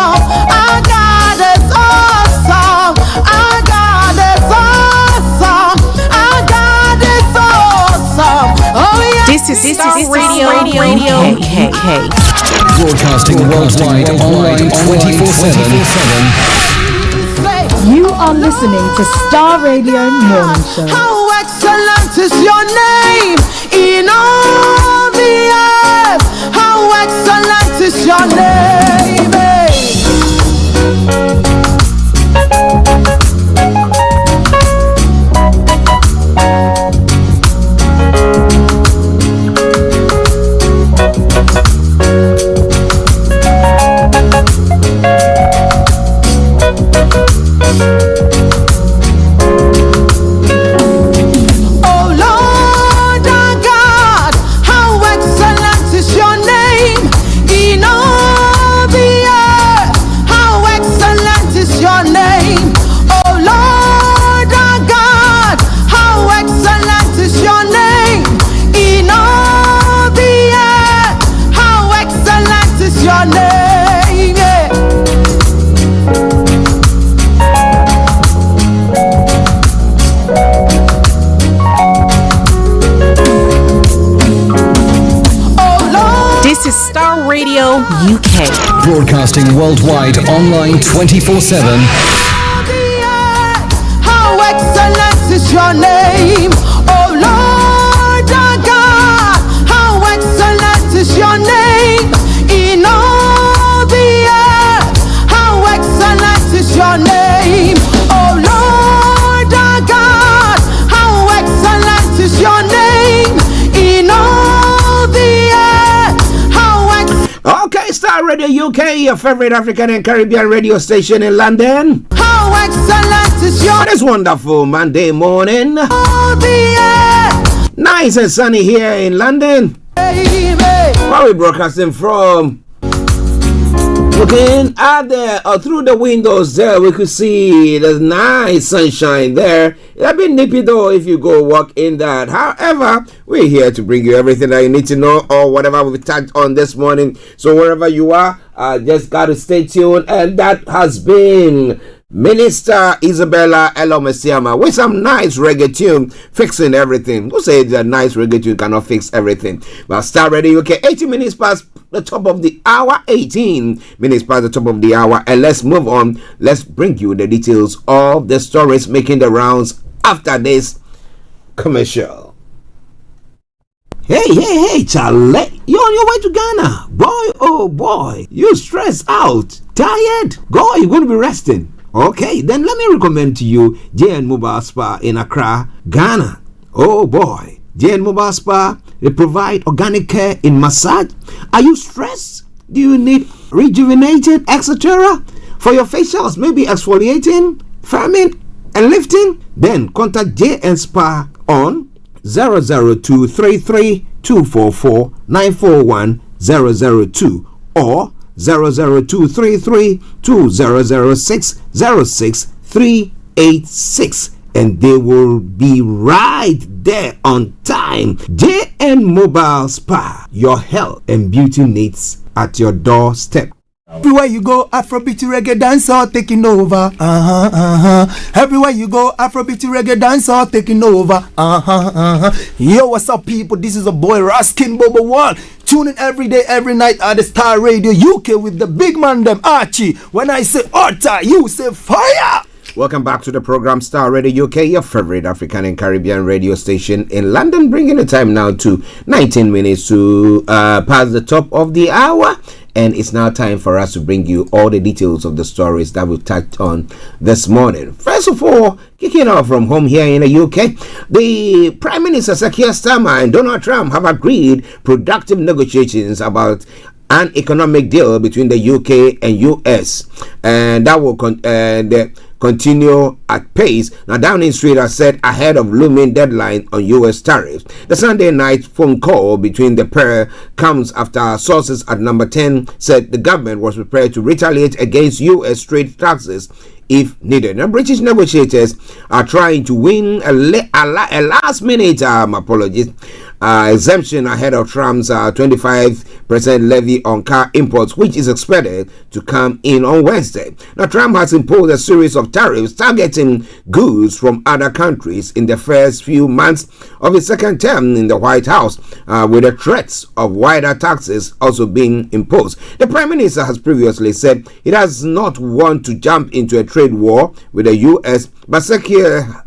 Our God is awesome. Our God is awesome. Our God is awesome. Oh yeah. This is Starr Radio UK. Broadcasting worldwide online 24/7. You are listening to Starr Radio Morning Show. How excellent is your name in all the earth. How excellent is your name. Oh Lord our God, how excellent is your name UK. Broadcasting worldwide online 24/7. How excellent is your name, oh Lord our God. How excellent is your name in all the earth. How excellent is your name, oh Lord our God. How excellent is your name in all the earth. Okay, Star Radio UK, your favorite African and Caribbean radio station in London. How excellent is your On this wonderful Monday morning. all the earth. Nice and sunny here in London. While we're broadcasting from, looking out there or through the windows there, we could see the nice sunshine there. It'll be nippy though if you go walk in that. However, we're here to bring you everything that you need to know or whatever we've touched on this morning. So wherever you are, just got to stay tuned. And that has been Minister Isabella Elomesiama with some nice reggae tune fixing everything. Who said that nice reggae tune cannot fix everything? Well, Star Radio UK, 18 minutes past the top of the hour, 18 minutes past the top of the hour, and let's move on. Let's bring you the details of the stories making the rounds after this commercial. Hey, Charlie, you're on your way to Ghana. Boy, oh boy, you stressed out, tired. Go, you're going to be resting. Okay, then let me recommend to you JN Mobile Spa in Accra, Ghana. Oh boy, JN Mobile Spa, they provide organic care in massage. Are you stressed? Do you need rejuvenated, etc.? For your facials, maybe exfoliating, firming, and lifting? Then contact JN Spa on 00233 244 941 002 or 00233 2006 06386, and they will be right there on time. JN Mobile Spa, your health and beauty needs at your doorstep. Everywhere you go, Afrobeat reggae dancer taking over. Everywhere you go, Afrobeat reggae dancer taking over. Yo, what's up, people? This is a boy Raskin Bobo One. Tune in every day, every night at the Star Radio UK with the big man them Archie. When I say order, you say fire. Welcome back to the program Star Radio UK, your favorite African and Caribbean radio station in London, bringing the time now to 19 minutes to past the top of the hour. And it's now time for us to bring you all the details of the stories that we've touched on this morning. First of all, kicking off from home here in the UK, the Prime Minister Keir Starmer and Donald Trump have agreed productive negotiations about an economic deal between the UK and US, and that will continue at pace. Now, Downing Street has said ahead of looming deadline on US tariffs. The Sunday night phone call between the pair comes after sources at Number 10 said the government was prepared to retaliate against US trade taxes if needed. Now, British negotiators are trying to win a last-minute exemption ahead of Trump's 25% levy on car imports, which is expected to come in on Wednesday. Now, Trump has imposed a series of tariffs targeting goods from other countries in the first few months of his second term in the White House, with the threats of wider taxes also being imposed. The Prime Minister has previously said he does not want to jump into a trade war with the U.S., but Keir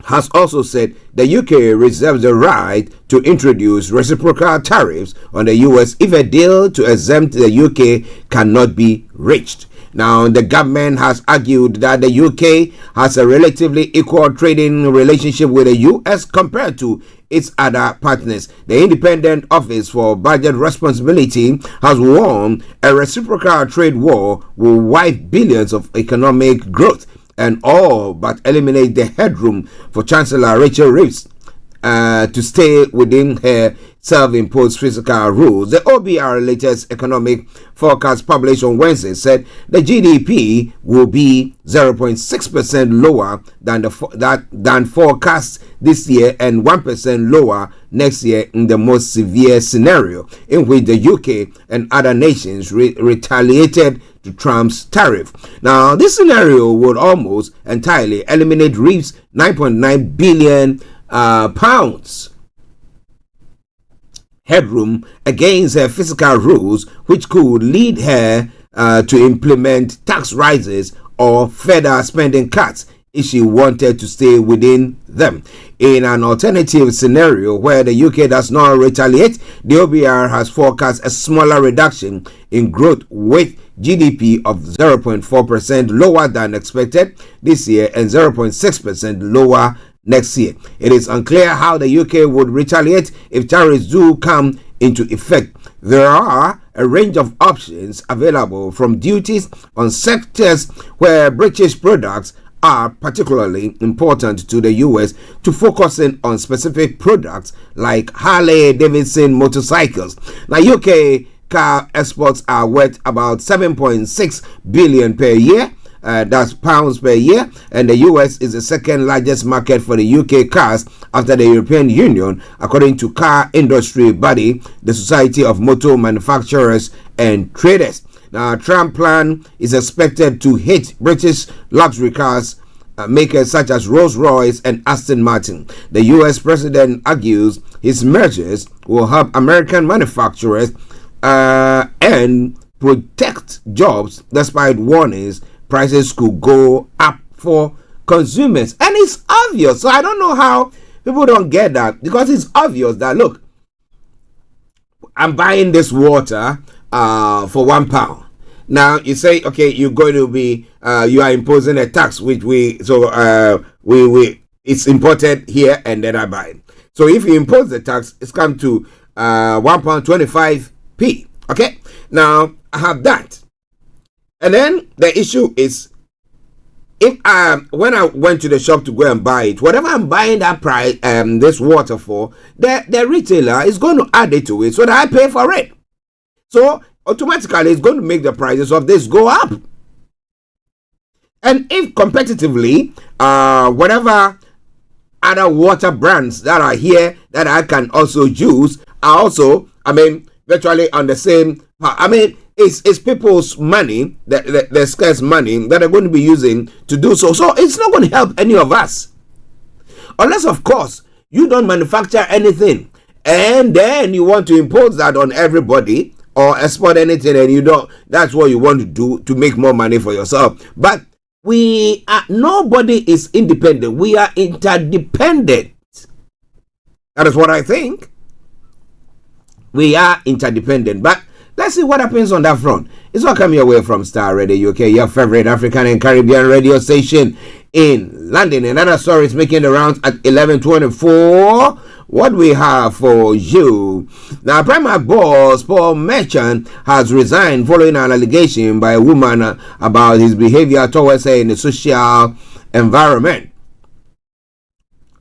has also said the UK reserves the right to introduce reciprocal tariffs on the US if a deal to exempt the UK cannot be reached. Now, the government has argued that the UK has a relatively equal trading relationship with the US compared to its other partners. The Independent Office for Budget Responsibility has warned a reciprocal trade war will wipe billions of economic growth and all but eliminate the headroom for Chancellor Rachel Reeves to stay within her self-imposed fiscal rules. The OBR latest economic forecast published on Wednesday said the GDP will be 0.6% lower than forecast this year and 1% lower next year in the most severe scenario, in which the UK and other nations retaliated to Trump's tariff. Now, this scenario would almost entirely eliminate Reeves' 9.9 billion pounds headroom against her fiscal rules, which could lead her to implement tax rises or further spending cuts if she wanted to stay within them. In an alternative scenario where the UK does not retaliate, the OBR has forecast a smaller reduction in growth, with GDP of 0.4% lower than expected this year and 0.6% lower next year. It is unclear how the UK would retaliate if tariffs do come into effect. There are a range of options available, from duties on sectors where British products are particularly important to the US to focusing on specific products like Harley-Davidson motorcycles. Now, UK car exports are worth about 7.6 billion per year. That's pounds per year, and the US is the second largest market for the UK cars after the European Union, according to car industry body, the Society of Motor Manufacturers and Traders. Now, Trump plan is expected to hit British luxury cars makers such as Rolls-Royce and Aston Martin. The US president argues his measures will help American manufacturers and protect jobs, despite warnings prices could go up for consumers. And it's obvious. So I don't know how people don't get that, because it's obvious that, look, I'm buying this water for £1. Now you say, okay, you're going to be you are imposing a tax, which we it's imported here and then I buy it. So if you impose the tax, it's come to £1.25p. Okay, now I have that, and then the issue is, if when I went to the shop to go and buy it, whatever I'm buying that price this water for, the retailer is going to add it to it so that I pay for it. So automatically it's going to make the prices of this go up. And if competitively, whatever other water brands that are here that I can also use are also, virtually on the same. It's people's money, the scarce money that are going to be using to do so. So it's not going to help any of us, unless, of course, you don't manufacture anything and then you want to impose that on everybody, or export anything, and you don't. That's what you want to do to make more money for yourself. But nobody is independent. We are interdependent. That is what I think. We are interdependent. But let's see what happens on that front. It's all coming away from Starr Radio UK, your favorite African and Caribbean radio station in London. Another story is making the rounds at 11:24. What we have for you now: Primark boss Paul Merchant has resigned following an allegation by a woman about his behavior towards her in the social environment.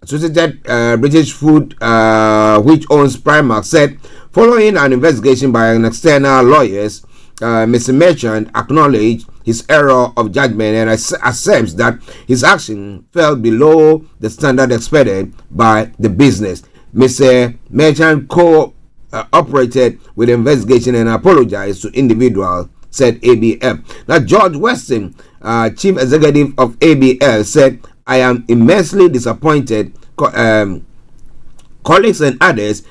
Associated British Food, which owns Primark, said following an investigation by an external lawyers, Mr. Merchant acknowledged his error of judgment and accepts that his action fell below the standard expected by the business. Mr. Merchant cooperated with the investigation and apologized to individuals, said ABF. Now, George Weston, chief executive of ABF, said, "I am immensely disappointed. Colleagues and others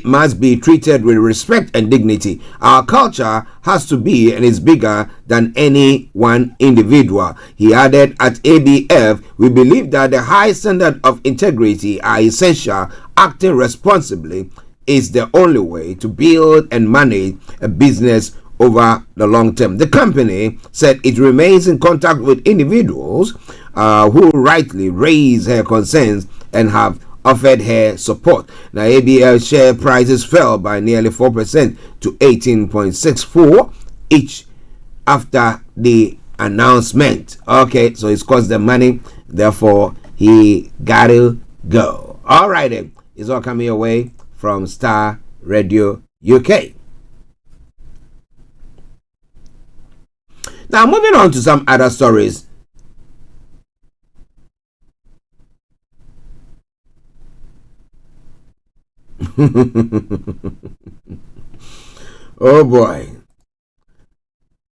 must be treated with respect and dignity. Our culture has to be and is bigger than any one individual." He added, "At ABF, we believe that the high standard of integrity are essential. Acting responsibly is the only way to build and manage a business over the long term." The company said it remains in contact with individuals who rightly raise her concerns and have offered her support. Now, ABL share prices fell by nearly 4% to 18.64 each after the announcement. Okay, so it's cost them money, therefore he got to go. All right, then. It's all coming away from Starr Radio UK. Now, moving on to some other stories. Oh boy,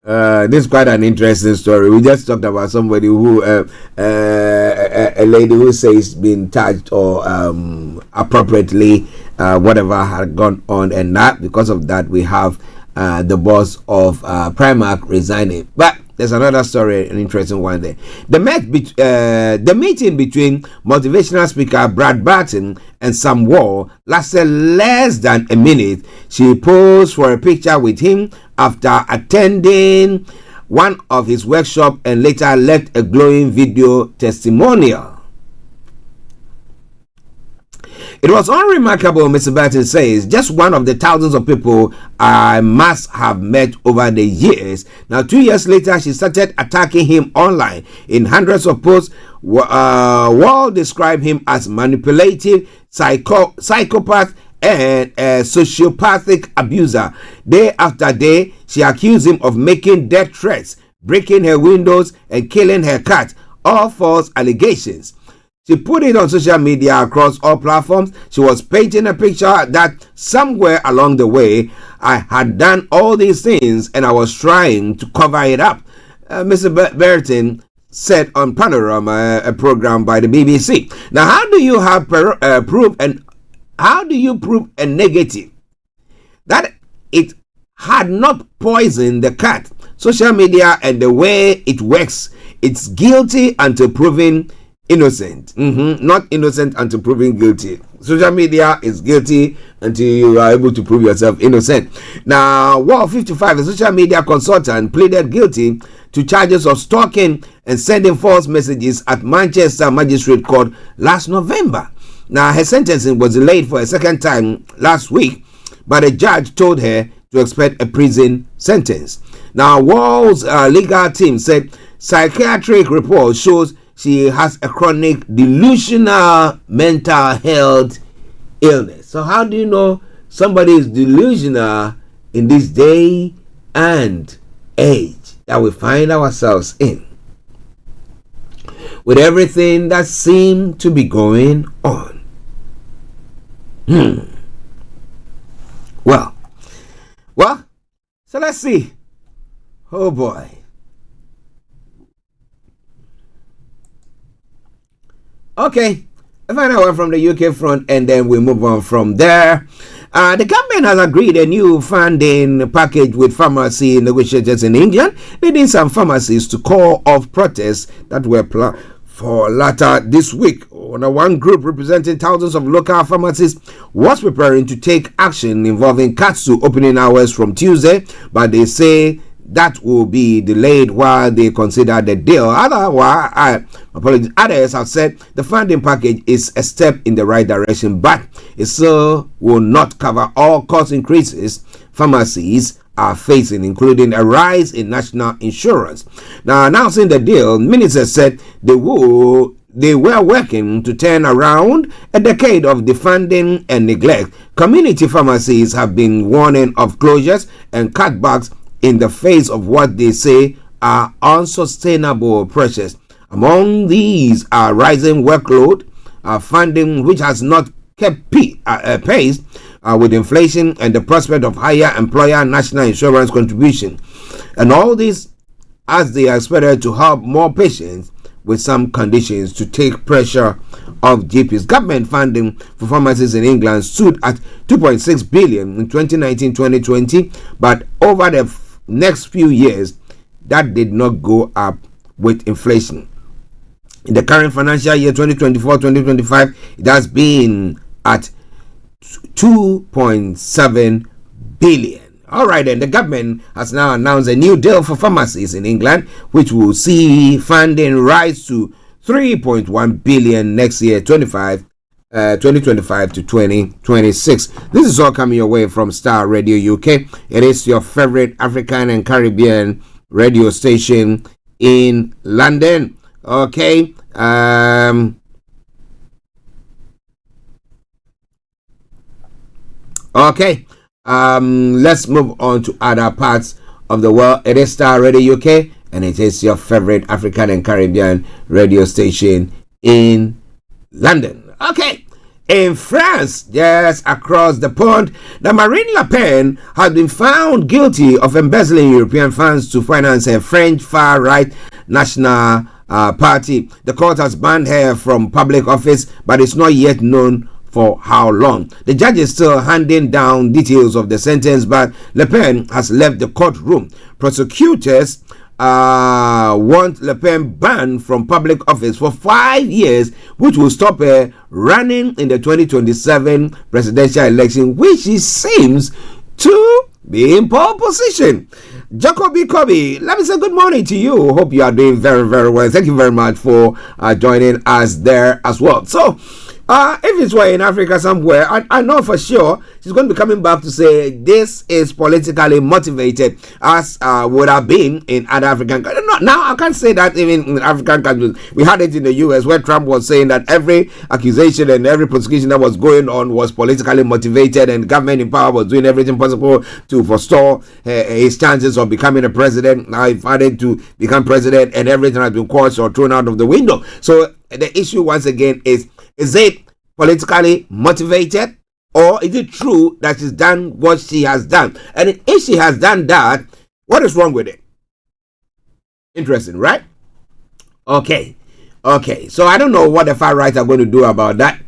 this is quite an interesting story. We just talked about somebody who a lady who says been touched or appropriately whatever had gone on, and that because of that we have the boss of Primark resigning. But there's another story, an interesting one there. The meeting between motivational speaker Brad Barton and Sam Wall lasted less than a minute. She posed for a picture with him after attending one of his workshops and later left a glowing video testimonial. It was unremarkable, Mr. Barton says, just one of the thousands of people I must have met over the years. Now, 2 years later, she started attacking him online. In hundreds of posts, Wall described him as manipulative, psychopath, and a sociopathic abuser. Day after day, she accused him of making death threats, breaking her windows, and killing her cat. All false allegations. She put it on social media across all platforms. She was painting a picture that somewhere along the way, I had done all these things and I was trying to cover it up. Mr. Burton said on Panorama, a program by the BBC. Now, how do you have proof a negative that it had not poisoned the cat? Social media and the way it works, it's guilty until proven innocent. Not innocent until proven guilty. Social media is guilty until you are able to prove yourself innocent. Now, Wall 55, a social media consultant, pleaded guilty to charges of stalking and sending false messages at Manchester Magistrate Court last November. Now, her sentencing was delayed for a second time last week, but a judge told her to expect a prison sentence. Now, Wall's legal team said psychiatric report shows she has a chronic delusional mental health illness. So how do you know somebody is delusional in this day and age that we find ourselves in, with everything that seemed to be going on? Well, so let's see. Oh boy. Okay, I find out from the UK front, and then we move on from there. The government has agreed a new funding package with pharmacy negotiators in England, leading some pharmacies to call off protests that were planned for later this week. One group representing thousands of local pharmacies was preparing to take action involving cuts to opening hours from Tuesday, but they say that will be delayed while they consider the deal. Others have said the funding package is a step in the right direction, but it still will not cover all cost increases pharmacies are facing, including a rise in national insurance. Now, announcing the deal, ministers said they were working to turn around a decade of defunding and neglect. Community pharmacies have been warning of closures and cutbacks in the face of what they say are unsustainable pressures. Among these are rising workload, funding which has not kept pace with inflation, and the prospect of higher employer national insurance contribution. And all this as they are expected to help more patients with some conditions to take pressure off GPs. Government funding for pharmacies in England stood at 2.6 billion in 2019-2020, but over the next few years, that did not go up with inflation. In the current financial year 2024-2025, it has been at 2.7 billion. All right, then the government has now announced a new deal for pharmacies in England, which will see funding rise to 3.1 billion next year, 2025 to 2026. This is all coming your way from Starr Radio UK. It is your favorite African and Caribbean radio station in London. Okay. Let's move on to other parts of the world. It is Starr Radio UK, and it is your favorite African and Caribbean radio station in London. Okay. In France, just across the pond, the Marine Le Pen has been found guilty of embezzling European funds to finance a French far-right national party. The court has banned her from public office, but it's not yet known for how long. The judge is still handing down details of the sentence, but Le Pen has left the courtroom. Prosecutors want Le Pen banned from public office for 5 years, which will stop her running in the 2027 presidential election, which she seems to be in pole position. Jacoby Kobe, let me say good morning to you. Hope you are doing very, very well. Thank you very much for joining us there as well. So, if it's in Africa somewhere, I know for sure she's going to be coming back to say this is politically motivated, as would have been in other African countries. Now, I can't say that even in African countries. We had it in the US where Trump was saying that every accusation and every prosecution that was going on was politically motivated, and government in power was doing everything possible to forestall his chances of becoming a president. Now, he decided to become president, and everything has been quashed or thrown out of the window. So, the issue once again is it politically motivated, or is it true that she's done what she has done? And if she has done that, what is wrong with it? Interesting, right? Okay. So I don't know what the far right are going to do about that.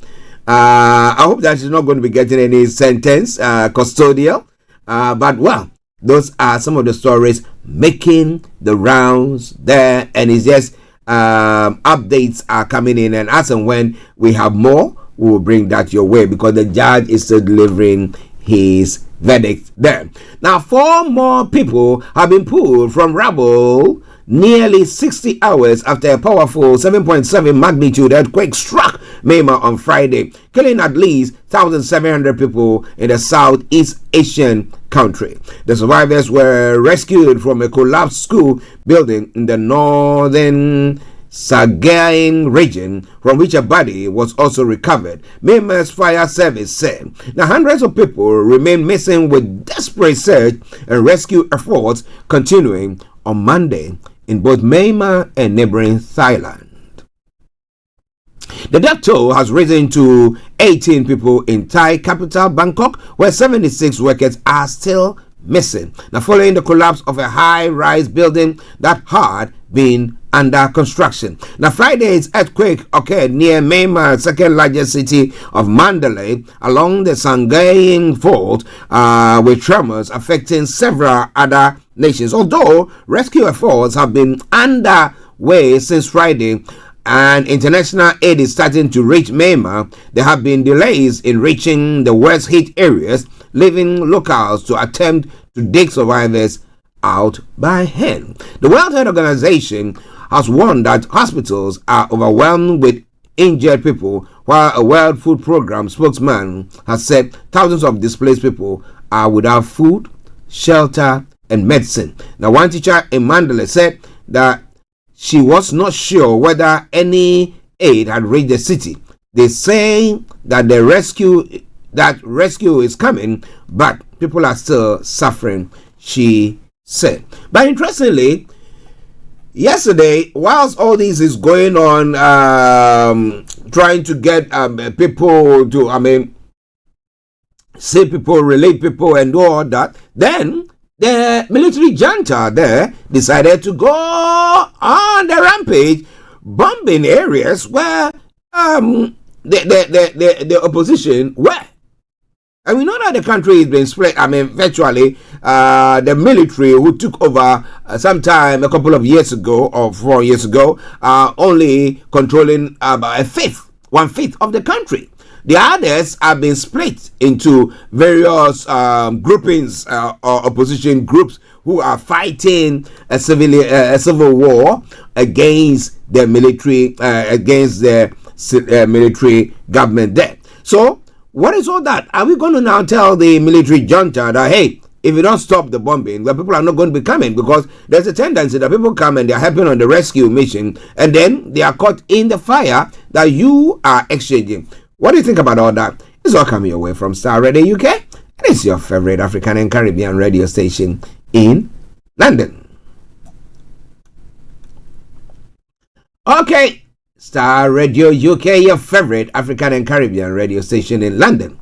I hope that she's not going to be getting any sentence, custodial. But well, those are some of the stories making the rounds there, and it's just updates are coming in, and as and when we have more, we will bring that your way, because the judge is still delivering his verdict there. Now, 4 more people have been pulled from rubble nearly 60 hours after a powerful 7.7 magnitude earthquake struck Myanmar on Friday, killing at least 1,700 people in the Southeast Asian country. The survivors were rescued from a collapsed school building in the northern Sagaing region, from which a body was also recovered, Myanmar's fire service said. Now, hundreds of people remain missing, with desperate search and rescue efforts continuing on Monday in both Myanmar and neighboring Thailand. The death toll has risen to 18 people in Thai capital Bangkok, where 76 workers are still missing. Now, following the collapse of a high-rise building that had been under construction. Now, Friday's earthquake occurred near Myanmar's second largest city of Mandalay, along the Sagaing Fault, with tremors affecting several other nations. Although rescue efforts have been underway since Friday, and international aid is starting to reach Myanmar, there have been delays in reaching the worst hit areas, leaving locals to attempt to dig survivors out by hand. The World Health Organization has warned that hospitals are overwhelmed with injured people, while a World Food Program spokesman has said thousands of displaced people are without food, shelter, and medicine. Now, one teacher in Mandalay said that she was not sure whether any aid had reached the city. They say that rescue is coming, but people are still suffering, she said. But interestingly, yesterday, whilst all this is going on, trying to get people to, see people, relate people, and do all that, then the military junta there decided to go on the rampage, bombing areas where the opposition were. And we know that the country has been split. Virtually, the military who took over sometime a couple of years ago or 4 years ago, only controlling about 1/5 of the country. The others have been split into various groupings or opposition groups who are fighting a civil war against the military, military government there. So, what is all that? Are we going to now tell the military junta that, hey, if you don't stop the bombing, the people are not going to be coming? Because there's a tendency that people come and they're helping on the rescue mission, and then they are caught in the fire that you are exchanging. What do you think about all that? It's all coming your way from Starr Radio UK, and it's your favorite African and Caribbean radio station in London. Okay, Starr Radio UK, your favorite African and Caribbean radio station in London.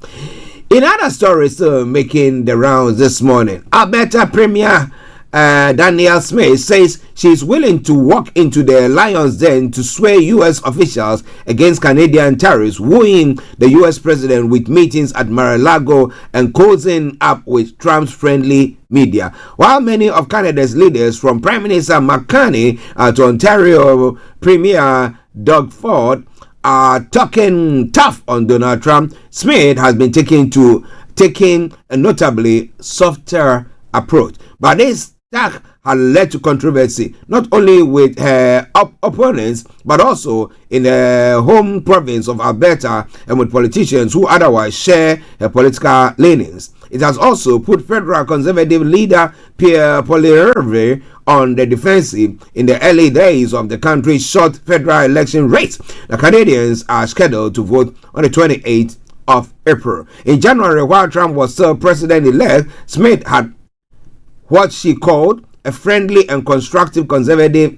In other stories making the rounds this morning, Alberta Premier Danielle Smith, says she's willing to walk into the lion's den to sway U.S. officials against Canadian tariffs, wooing the U.S. president with meetings at Mar-a-Lago and cozying up with Trump's friendly media. While many of Canada's leaders, from Prime Minister Mark Carney to Ontario Premier Doug Ford, are talking tough on Donald Trump, Smith has been taking a notably softer approach. But this attack has led to controversy, not only with her opponents, but also in the home province of Alberta and with politicians who otherwise share her political leanings. It has also put federal conservative leader Pierre Poilievre on the defensive in the early days of the country's short federal election race. The Canadians are scheduled to vote on the 28th of April. In January, while Trump was still president-elect, Smith had what she called a friendly and constructive conservative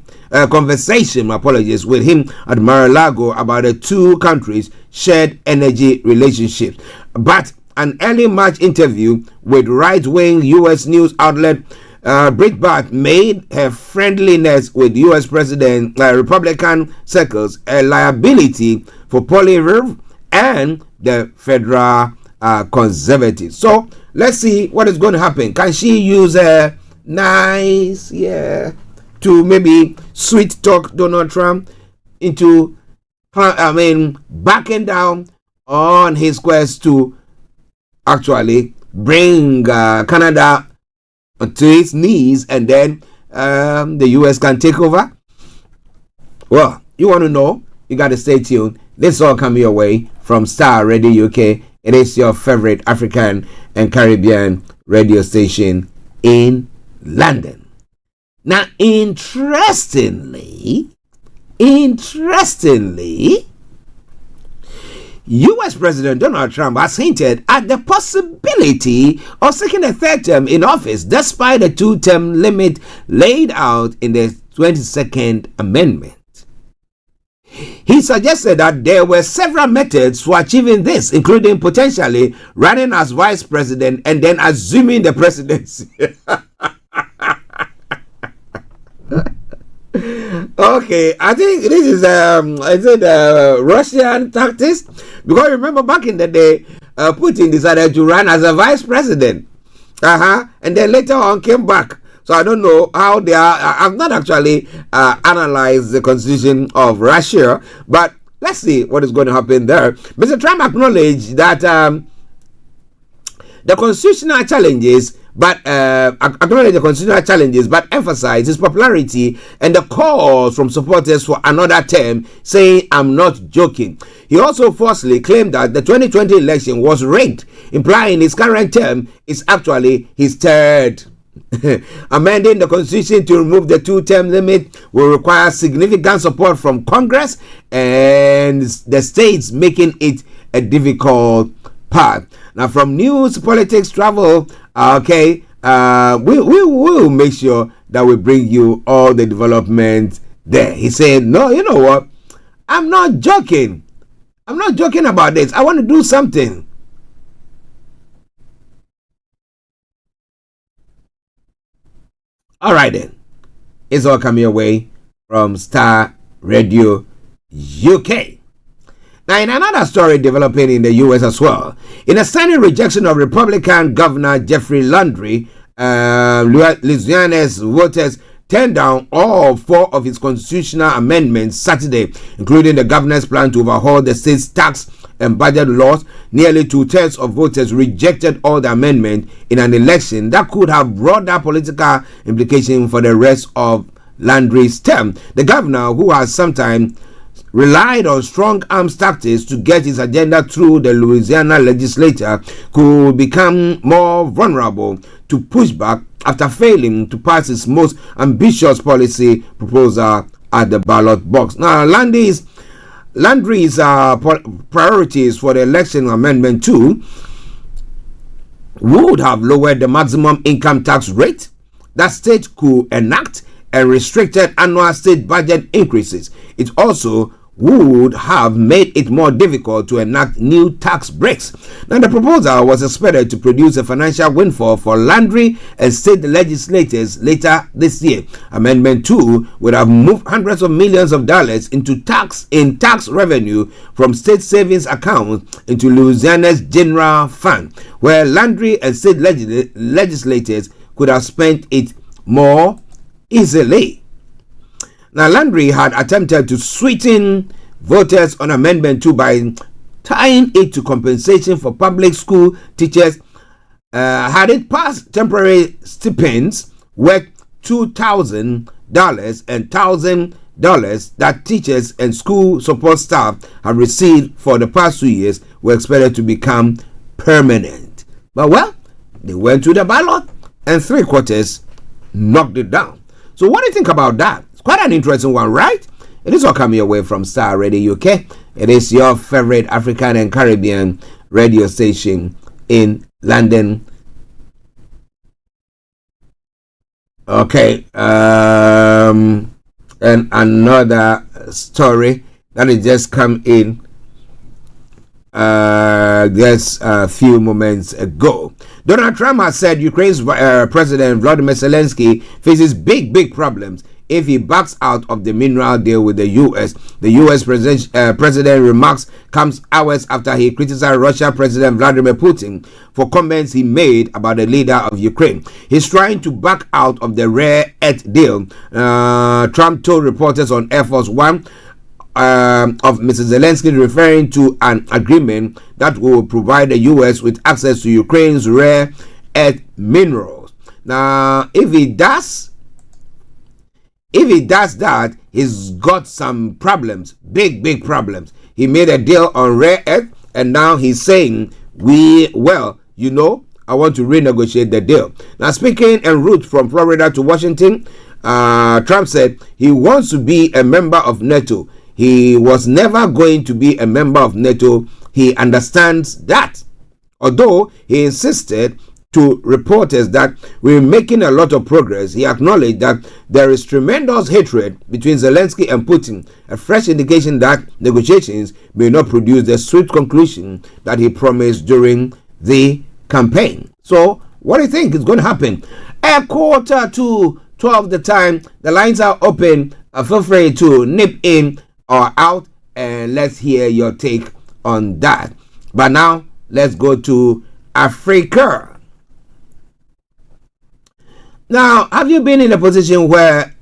conversation, with him at Mar-a-Lago about the two countries' shared energy relationships. But an early March interview with right-wing U.S. news outlet Breitbart made her friendliness with U.S. President Republican circles a liability for Poilievre and the federal conservatives. So let's see what is going to happen. Can she use a nice, to maybe sweet talk Donald Trump into, backing down on his quest to actually bring Canada to its knees, and then the U.S. can take over? Well, you want to know? You got to stay tuned. This all coming your way from Starr Radio UK. It is your favorite African and Caribbean radio station in London. Now, interestingly, U.S. President Donald Trump has hinted at the possibility of seeking a third term in office despite the two-term limit laid out in the 22nd Amendment. He suggested that there were several methods for achieving this, including potentially running as vice president and then assuming the presidency. Okay, I think this is Russian tactics, because remember back in the day, Putin decided to run as a vice president, and then later on came back. So I don't know how they are. I've not actually analyzed the constitution of Russia, but let's see what is going to happen there. Mr. Trump acknowledged that the constitutional challenges, but emphasized his popularity and the calls from supporters for another term, saying, "I'm not joking." He also falsely claimed that the 2020 election was rigged, implying his current term is actually his third. Amending the constitution to remove the two-term limit will require significant support from Congress and the states, making it a difficult path. Now, from news, politics, travel, we will make sure that we bring you all the development there. He said, "No, you know what? I'm not joking. I'm not joking about this. I want to do something." All right, then. It's all coming your way from Starr Radio UK. Now, in another story developing in the U.S. as well, in a stunning rejection of Republican Governor Jeffrey Landry, Louisiana's voters turned down all 4 of his constitutional amendments Saturday, including the governor's plan to overhaul the state's tax and budget laws. Nearly 2/3 of voters rejected all the amendments in an election that could have broader political implications for the rest of Landry's term. The governor, who has sometimes relied on strong arms tactics to get his agenda through the Louisiana legislature, could become more vulnerable to pushback after failing to pass his most ambitious policy proposal at the ballot box. Now, Landry's priorities for the election amendment 2 would have lowered the maximum income tax rate that states could enact and restricted annual state budget increases. It also would have made it more difficult to enact new tax breaks. Now, the proposal was expected to produce a financial windfall for Landry and state legislators later this year. Amendment 2 would have moved hundreds of millions of dollars into tax revenue from state savings accounts into Louisiana's general fund, where Landry and state legislators could have spent it more easily. Now, Landry had attempted to sweeten voters on Amendment 2 by tying it to compensation for public school teachers. Had it passed, temporary stipends worth $2,000 and $1,000 that teachers and school support staff have received for the past 2 years were expected to become permanent. But, well, they went to the ballot and 3/4 knocked it down. So what do you think about that? It's quite an interesting one, right? It is all coming away from Starr Radio UK. It is your favorite African and Caribbean radio station in London. Okay, and another story that has just come in just a few moments ago. Donald Trump has said Ukraine's President Volodymyr Zelensky faces big problems if he backs out of the mineral deal with the U.S. The U.S. president remarks comes hours after he criticized Russia President Vladimir Putin for comments he made about the leader of Ukraine. He's trying to back out of the rare earth deal. Trump told reporters on Air Force One of Mr. Zelensky, referring to an agreement that will provide the U.S. with access to Ukraine's rare earth minerals. Now, if he does that, he's got some problems, big problems. He made a deal on rare earth, and now he's saying, I want to renegotiate the deal. Now, speaking en route from Florida to Washington, Trump said he wants to be a member of NATO. He was never going to be a member of NATO. He understands that. Although he insisted to reporters that we're making a lot of progress, he acknowledged that there is tremendous hatred between Zelensky and Putin, a fresh indication that negotiations may not produce the swift conclusion that he promised during the campaign. So, what do you think is going to happen? 11:45 the time, the lines are open. Feel free to nip in or out, and let's hear your take on that. But now, let's go to Africa. Now, have you been in a position where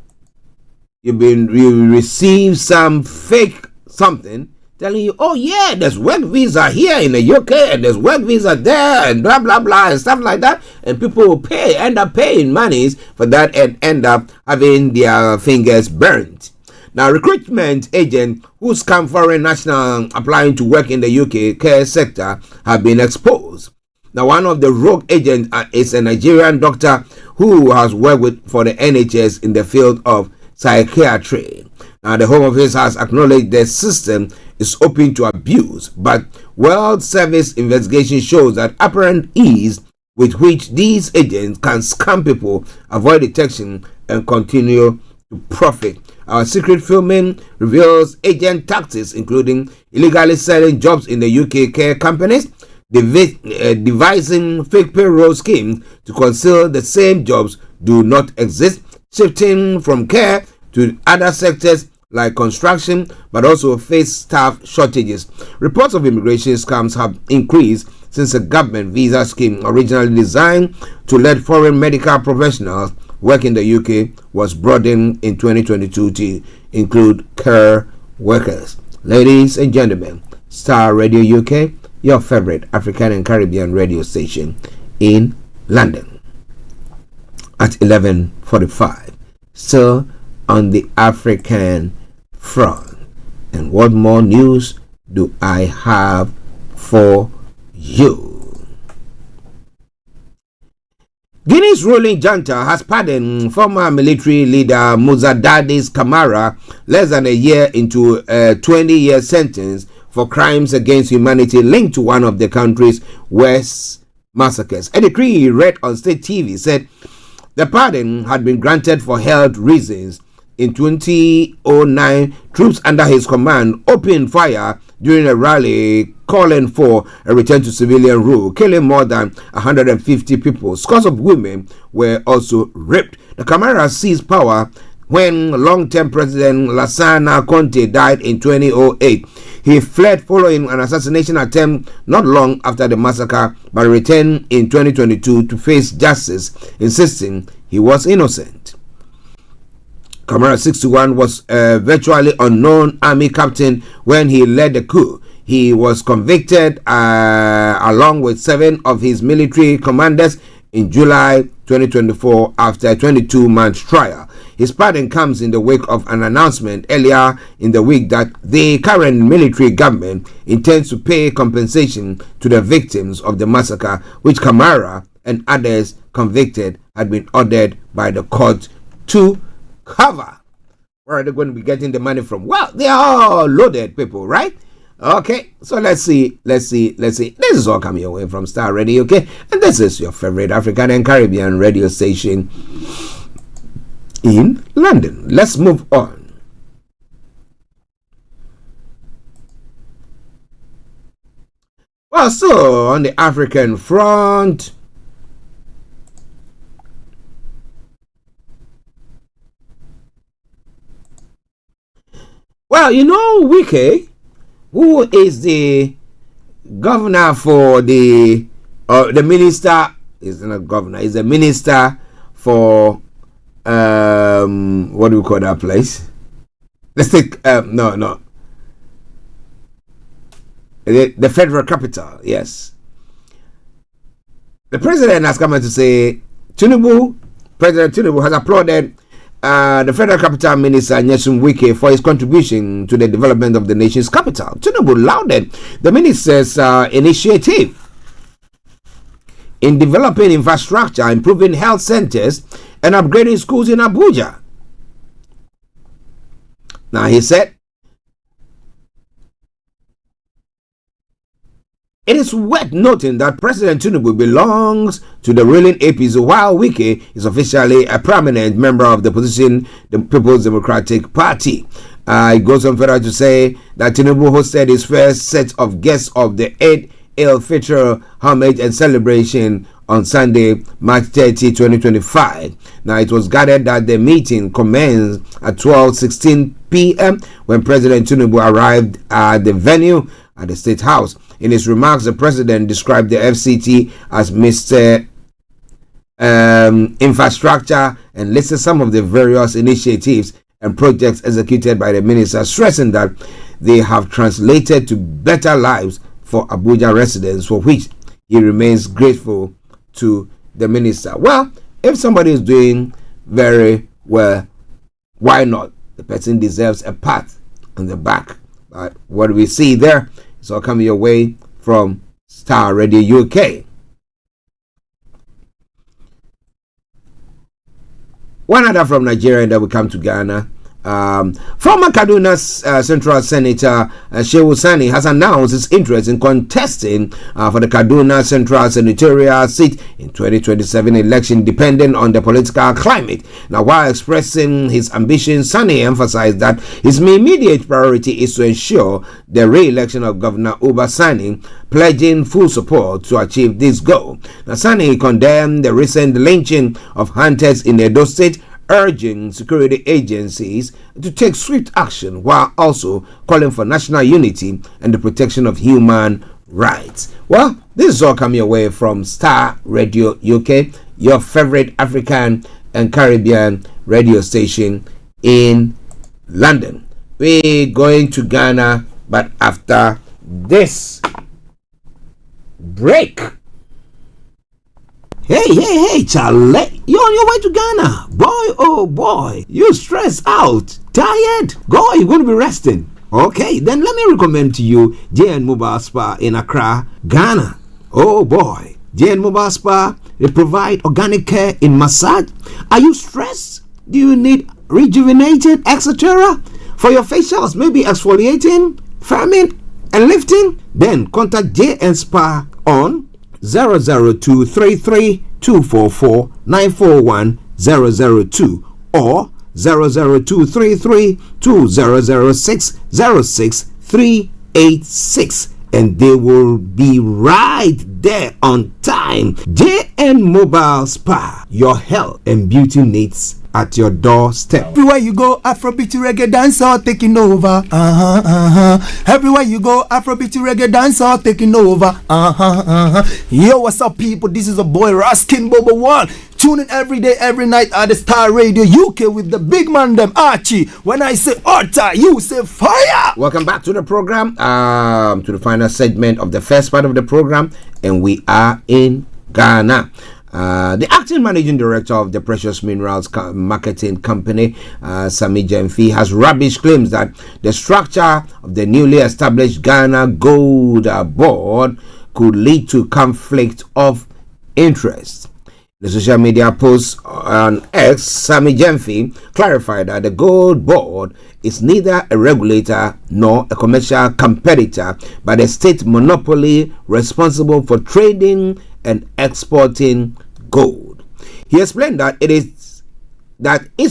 you receive some fake something telling you, oh yeah, there's work visa here in the UK and there's work visa there and blah blah blah and stuff like that, and people will end up paying monies for that and end up having their fingers burnt. Now, recruitment agents who scam foreign nationals applying to work in the UK care sector have been exposed. Now, one of the rogue agents is a Nigerian doctor who has worked for the NHS in the field of psychiatry. Now, the Home Office has acknowledged the system is open to abuse, but World Service investigation shows that apparent ease with which these agents can scam people, avoid detection, and continue to profit. Our secret filming reveals agent tactics, including illegally selling jobs in the UK care companies, devising fake payroll schemes to conceal the same jobs do not exist, shifting from care to other sectors like construction, but also face staff shortages. Reports of immigration scams have increased since a government visa scheme originally designed to let foreign medical professionals work in the UK was broadened in 2022 to include care workers. Ladies and gentlemen, Starr Radio UK, your favorite African and Caribbean radio station in London. At 11:45, still on the African front. And what more news do I have for you? Guinea's ruling junta has pardoned former military leader Musa Dadis Camara less than a year into a 20-year sentence for crimes against humanity linked to one of the country's worst massacres. A decree read on state TV said the pardon had been granted for health reasons in 2009, troops under his command opened fire during a rally calling for a return to civilian rule, killing more than 150 people. Scores of women were also raped. The Camara seized power when long-term President Lassana Conte died in 2008. He fled following an assassination attempt not long after the massacre, but returned in 2022 to face justice, insisting he was innocent. Camara 61 was a virtually unknown army captain when he led the coup. He was convicted along with 7 of his military commanders in July 2024 after a 22-month trial. His pardon comes in the wake of an announcement earlier in the week that the current military government intends to pay compensation to the victims of the massacre, which Camara and others convicted had been ordered by the court to cover. Where are they going to be getting the money from? Well, they are all loaded people, right? Okay, so let's see. This is all coming away from Starr Radio, okay? And this is your favorite African and Caribbean radio station in London. Let's move on. Well, so on the African front, well, you know, Wike, who is the governor for the minister, is not governor, is the minister for what do we call that place? Let's take the federal capital. Yes, the president has come out to say President Tinubu has applauded the federal capital minister Nyesom Wike for his contribution to the development of the nation's capital. Tinubu lauded the minister's initiative in developing infrastructure, improving health centers, and upgrading schools in Abuja. Now, he said, it is worth noting that President Tinubu belongs to the ruling APC, while Wike is officially a prominent member of the opposition, the People's Democratic Party. It goes on further to say that Tinubu hosted his first set of guests of the Eid al-Fitr homage and celebration on Sunday, March 30, 2025. Now, it was gathered that the meeting commenced at 12:16 p.m. when President Tinubu arrived at the venue at the State House. In his remarks, the president described the FCT as Mr. Infrastructure and listed some of the various initiatives and projects executed by the minister, stressing that they have translated to better lives for Abuja residents, for which he remains grateful to the minister. Well, if somebody is doing very well, why not? The person deserves a pat on the back. But what we see there is all coming your way from Starr Radio UK. One other from Nigeria, and then we come to Ghana. Former Kaduna Central Senator Shehu Sani has announced his interest in contesting for the Kaduna Central Senatorial seat in 2027 election, depending on the political climate. Now, while expressing his ambition, Sani emphasized that his immediate priority is to ensure the re-election of Governor Uba Sani, pledging full support to achieve this goal. Now, Sani condemned the recent lynching of hunters in Edo State, urging security agencies to take swift action while also calling for national unity and the protection of human rights. Well, this is all coming away from Starr Radio UK, your favorite African and Caribbean radio station in London. We're going to Ghana, but after this break. Hey, Charlie, you're on your way to Ghana. Boy, oh boy, you stressed out, tired? Go, you're going to be resting. Okay, then let me recommend to you JN Mobile Spa in Accra, Ghana. Oh boy, JN Mobile Spa, they provide organic care in massage. Are you stressed? Do you need rejuvenated, etc.? For your facials, maybe exfoliating, firming, and lifting? Then contact JN Spa on 00233 244 941 002 or 00233 2006 06386, and they will be right there on time. JN Mobile Spa, your health and beauty needs at your doorstep. Everywhere you go, Afrobeat reggae dancehall taking over. Everywhere you go, Afrobeat reggae dancehall taking over. Yo, what's up, people? This is a boy Raskin Bobo One. Tune in every day, every night at the Starr Radio UK with the big man them Archie. When I say Orta, you say fire. Welcome back to the program, to the final segment of the first part of the program, and we are in Ghana. The acting managing director of the Precious Minerals Marketing Company, Sami Jemfi, has rubbished claims that the structure of the newly established Ghana Gold Board could lead to conflict of interest. The social media post on X, Sami Jemfi clarified that the Gold Board is neither a regulator nor a commercial competitor, but a state monopoly responsible for trading and exporting gold. He explained that its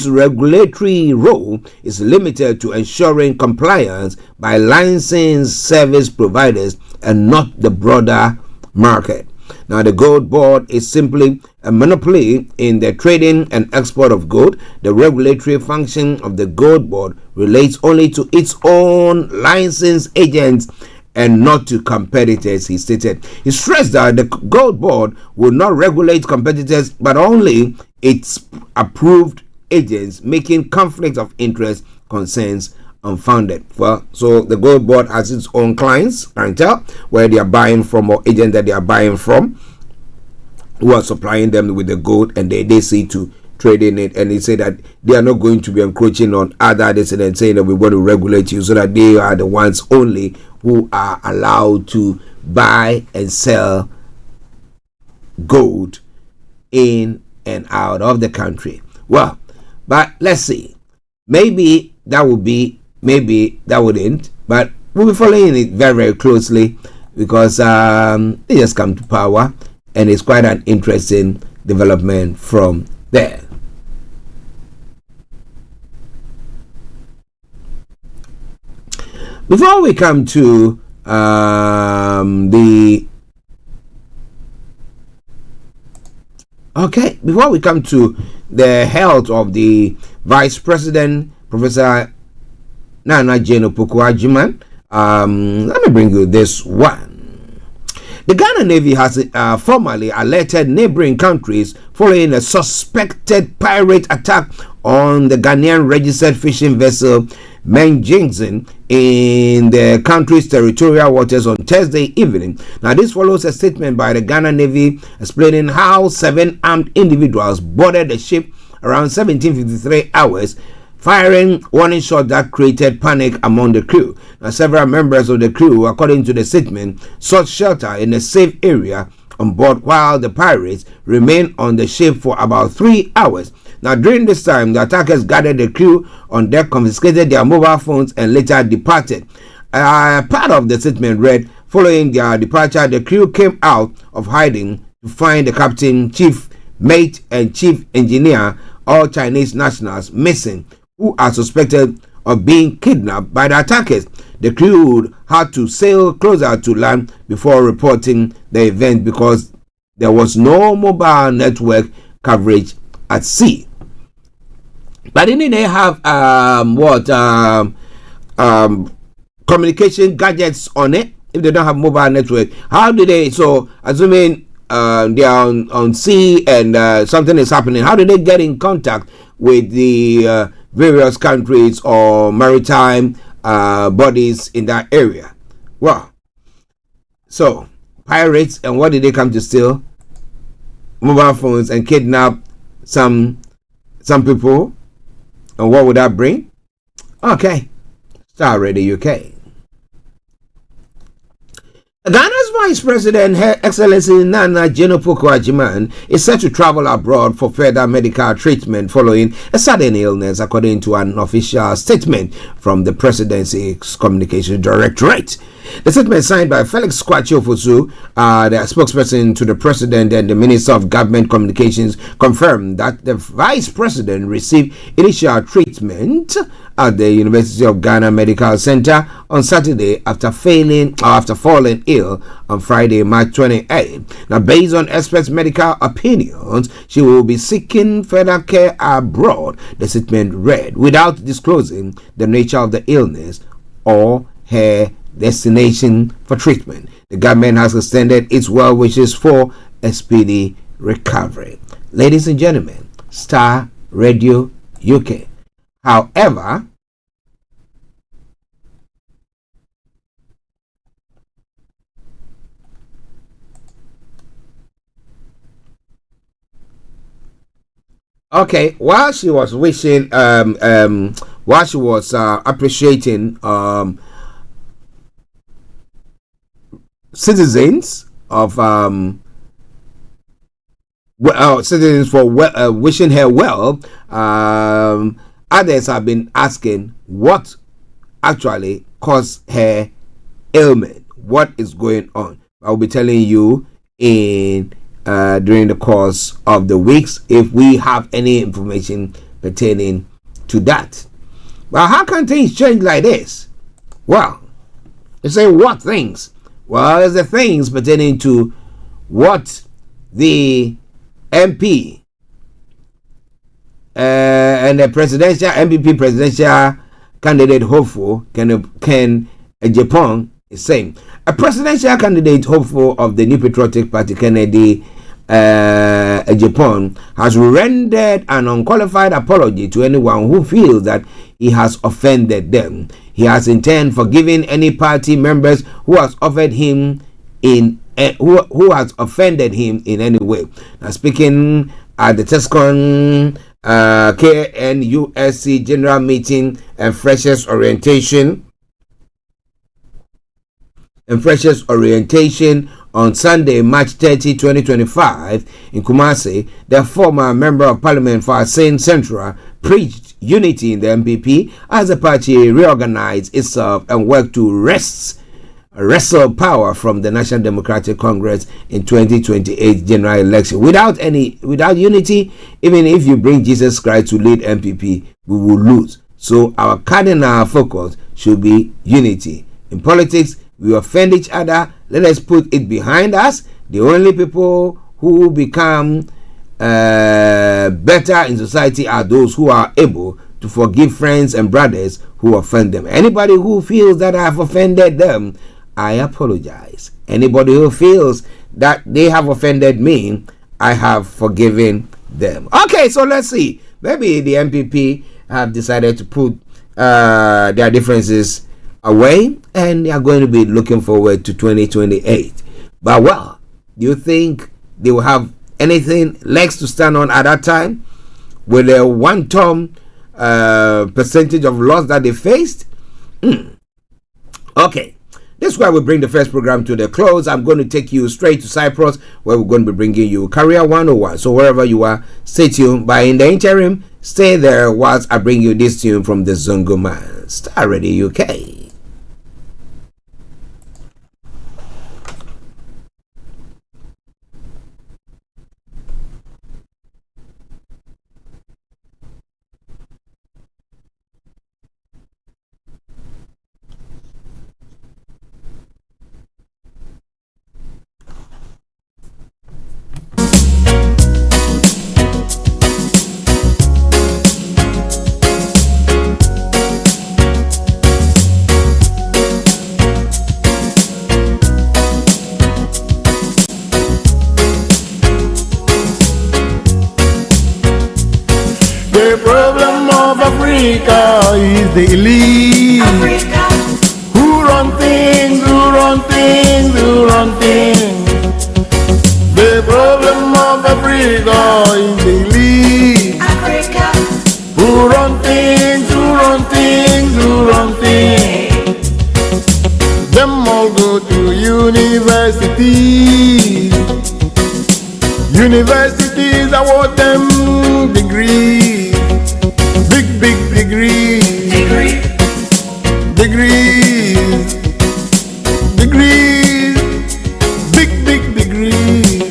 regulatory role is limited to ensuring compliance by licensed service providers and not the broader market. Now, the Gold Board is simply a monopoly in the trading and export of gold. The regulatory function of the Gold Board relates only to its own licensed agents and not to competitors, he stated. He stressed that the Gold Board will not regulate competitors, but only its approved agents, making conflict of interest concerns unfounded. Well, so the Gold Board has its own clientele, where they are buying from, or agents that they are buying from, who are supplying them with the gold, and they see to trading it. And he said that they are not going to be encroaching on other dissidents, saying that we want to regulate you, so that they are the ones only who are allowed to buy and sell gold in and out of the country. Well, but let's see. Maybe that would be, maybe that wouldn't, but we'll be following it very, very closely, because they just come to power, and it's quite an interesting development from there. Before we come to before we come to the health of the Vice President, Professor Nana Jane Opoku-Agyeman, let me bring you this one. The Ghana Navy has formally alerted neighboring countries following a suspected pirate attack on the Ghanaian registered fishing vessel Menjingzin in the country's territorial waters on Thursday evening. Now, this follows a statement by the Ghana Navy explaining how 7 armed individuals boarded the ship around 17:53 hours, firing warning shots that created panic among the crew. Now, several members of the crew, according to the statement, sought shelter in a safe area on board, while the pirates remained on the ship for about 3 hours. Now, during this time, the attackers gathered the crew on deck, confiscated their mobile phones, and later departed. Part of the statement read, following their departure, the crew came out of hiding to find the captain, chief mate, and chief engineer, all Chinese nationals, missing, who are suspected of being kidnapped by the attackers. The crew had to sail closer to land before reporting the event because there was no mobile network coverage at sea. But didn't they have communication gadgets on it? If they don't have mobile network, how do they? So assuming they are on sea and something is happening, how do they get in contact with the various countries or maritime bodies in that area? Well, so pirates, and what did they come to steal? Mobile phones and kidnap some people. And what would that bring? Okay, Starr Radio UK. Ghana's Vice President, Her Excellency Nana Jeno-Poku-Agyeman, is set to travel abroad for further medical treatment following a sudden illness, according to an official statement from the Presidency's Communications Directorate. The statement signed by Felix Kwakye-Ofosu, the spokesperson to the President, and the Minister of Government Communications, confirmed that the Vice President received initial treatment at the University of Ghana Medical Center on Saturday after falling ill on Friday, March 28. Now, based on experts' medical opinions, she will be seeking further care abroad, the statement read, without disclosing the nature of the illness or her destination for treatment. The government has extended its well wishes for a speedy recovery. Ladies and gentlemen, Starr Radio UK. However, while she was wishing, while she was appreciating citizens of citizens for wishing her well, others have been asking what actually caused her ailment. What is going on? I'll be telling you in during the course of the weeks if we have any information pertaining to that. Well, how can things change like this? Well, you say what things? Well, it's the things pertaining to what the MP and the MPP presidential candidate hopeful Ken Japan is saying. A presidential candidate hopeful of the New Patriotic Party, Kennedy Japan, has rendered an unqualified apology to anyone who feels that he has offended them. He has in turn forgiven any party members who has offended him in any way. Now, speaking at the TESCON KNUSC General Meeting and Freshers Orientation on Sunday, March 30, 2025 in Kumasi, the former Member of Parliament for Asin Central preached unity in the MPP as the party reorganized itself and worked to wrestle power from the National Democratic Congress in 2028 general election. Without unity, even if you bring Jesus Christ to lead MPP, we will lose. So our cardinal focus should be unity. In politics, we offend each other. Let us put it behind us. The only people who become better in society are those who are able to forgive friends and brothers who offend them. Anybody who feels that I have offended them, I apologize. Anybody who feels that they have offended me, I have forgiven them. Okay, so let's see. Maybe the MPP have decided to put their differences away and they are going to be looking forward to 2028. But well, do you think they will have anything legs to stand on at that time with a one-term percentage of loss that they faced? Okay, this is why we bring the first program to the close. I'm going to take you straight to Cyprus, where we're going to be bringing you Career 101. So wherever you are, stay tuned. But in the interim, stay there whilst I bring you this tune from the Zongo Man, Starr Radio UK. Africa is the elite. Africa. Who run things, who run things, who run things. The problem of Africa is the elite. Africa. Who run things, who run things, who run things. Them all go to university. universities. Universities award them degrees, big degrees, degrees, big degrees.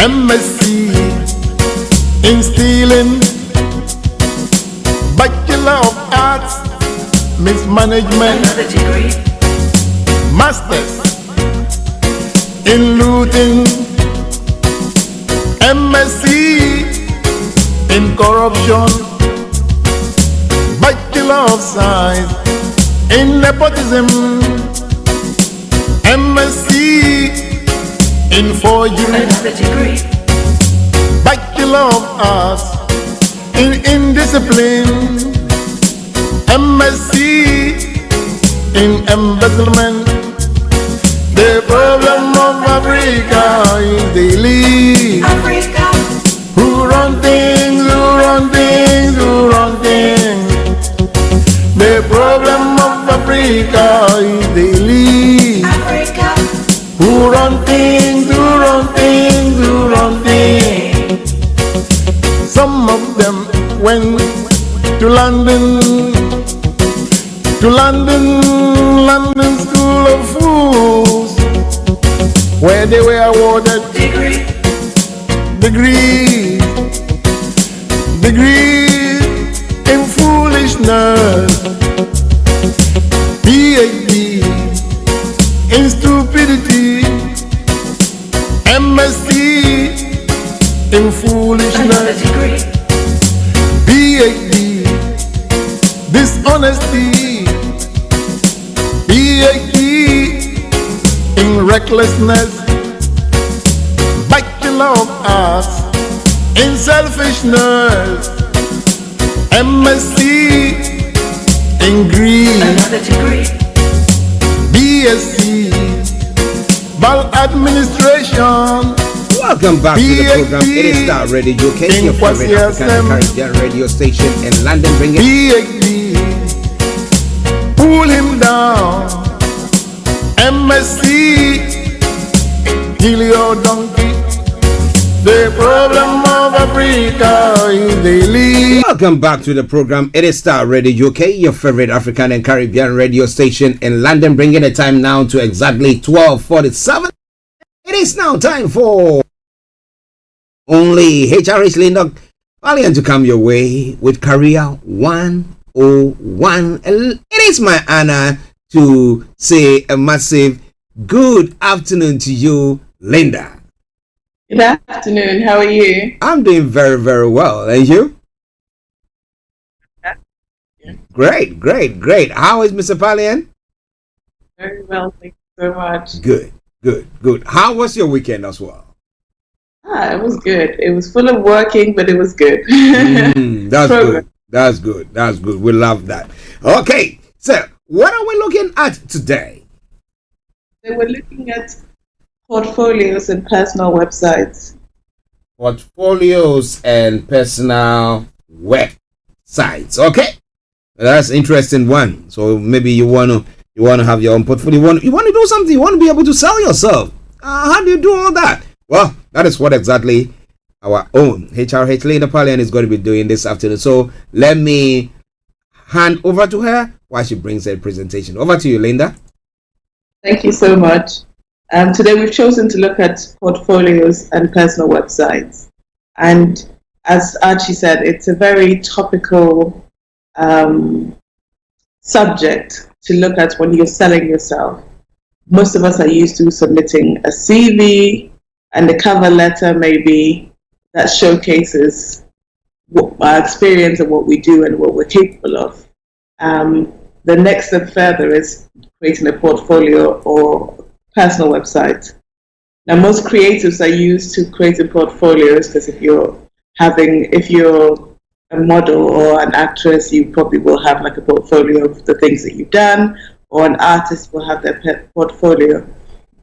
MSc in stealing, Bachelor of Arts, mismanagement, Masters in looting, MSc in corruption, Bachelor of Science in nepotism, MSc in forgery, Bachelor of Arts in indiscipline, MSc in embezzlement. The problem of Africa is the elite. Who run things, who run things, who run things. The problem of Africa is the elite. Who run things, who run things, who run things. Some of them went to London London School of Fools, where they were awarded degrees in foolishness, PhD in stupidity, MSc in foolishness, PhD dishonesty, PhD in recklessness, Bachelor of Arts in selfishness, MSc in greed, BSc maladministration. Welcome back to the program. It is Starr Radio UK, your favorite African Caribbean radio station in London. Bring it. PhD, pull him down. MSc, kill your donkey. The problem of Africa is the elite. Welcome back to the program. It is Starr Radio UK, your favorite African and Caribbean radio station in London. Bringing the time now to exactly 12:47. It is now time for only HRH Linda Pallien to come your way with Career 101. It is my honor to say a massive good afternoon to you, Linda. Good afternoon. How are you? I'm doing very, very well. And you? Yeah. Great. How is Mr. Pallien? Very well. Thank you so much. Good. How was your weekend as well? It was good. It was full of working, but it was good. That's good. We love that. Okay, so what are we looking at today? So we're looking at portfolios and personal websites. Portfolios and personal websites. Okay, that's an interesting one. So maybe you want to have your own portfolio. You want to do something. You want to be able to sell yourself. How do you do all that? Well, that is what exactly our own HRH Linda Pallien is going to be doing this afternoon. So let me hand over to her while she brings her presentation. Over to you, Linda. Thank you so much. Today we've chosen to look at portfolios and personal websites. And as Archie said, it's a very topical subject to look at when you're selling yourself. Most of us are used to submitting a CV and the cover letter maybe that showcases our experience and what we do and what we're capable of. The next step further is creating a portfolio or personal website. Now, most creatives are used to creating portfolios because if you're a model or an actress, you probably will have like a portfolio of the things that you've done, or an artist will have their portfolio.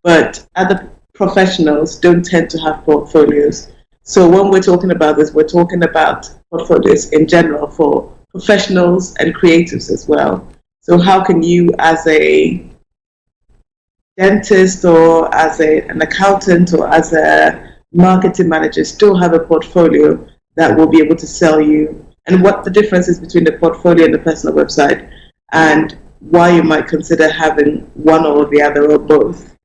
But other professionals don't tend to have portfolios. So when we're talking about this, we're talking about portfolios in general for professionals and creatives as well. So how can you, as a dentist or as an accountant or as a marketing manager still have a portfolio that will be able to sell you, and what the difference is between the portfolio and the personal website, and why you might consider having one or the other or both.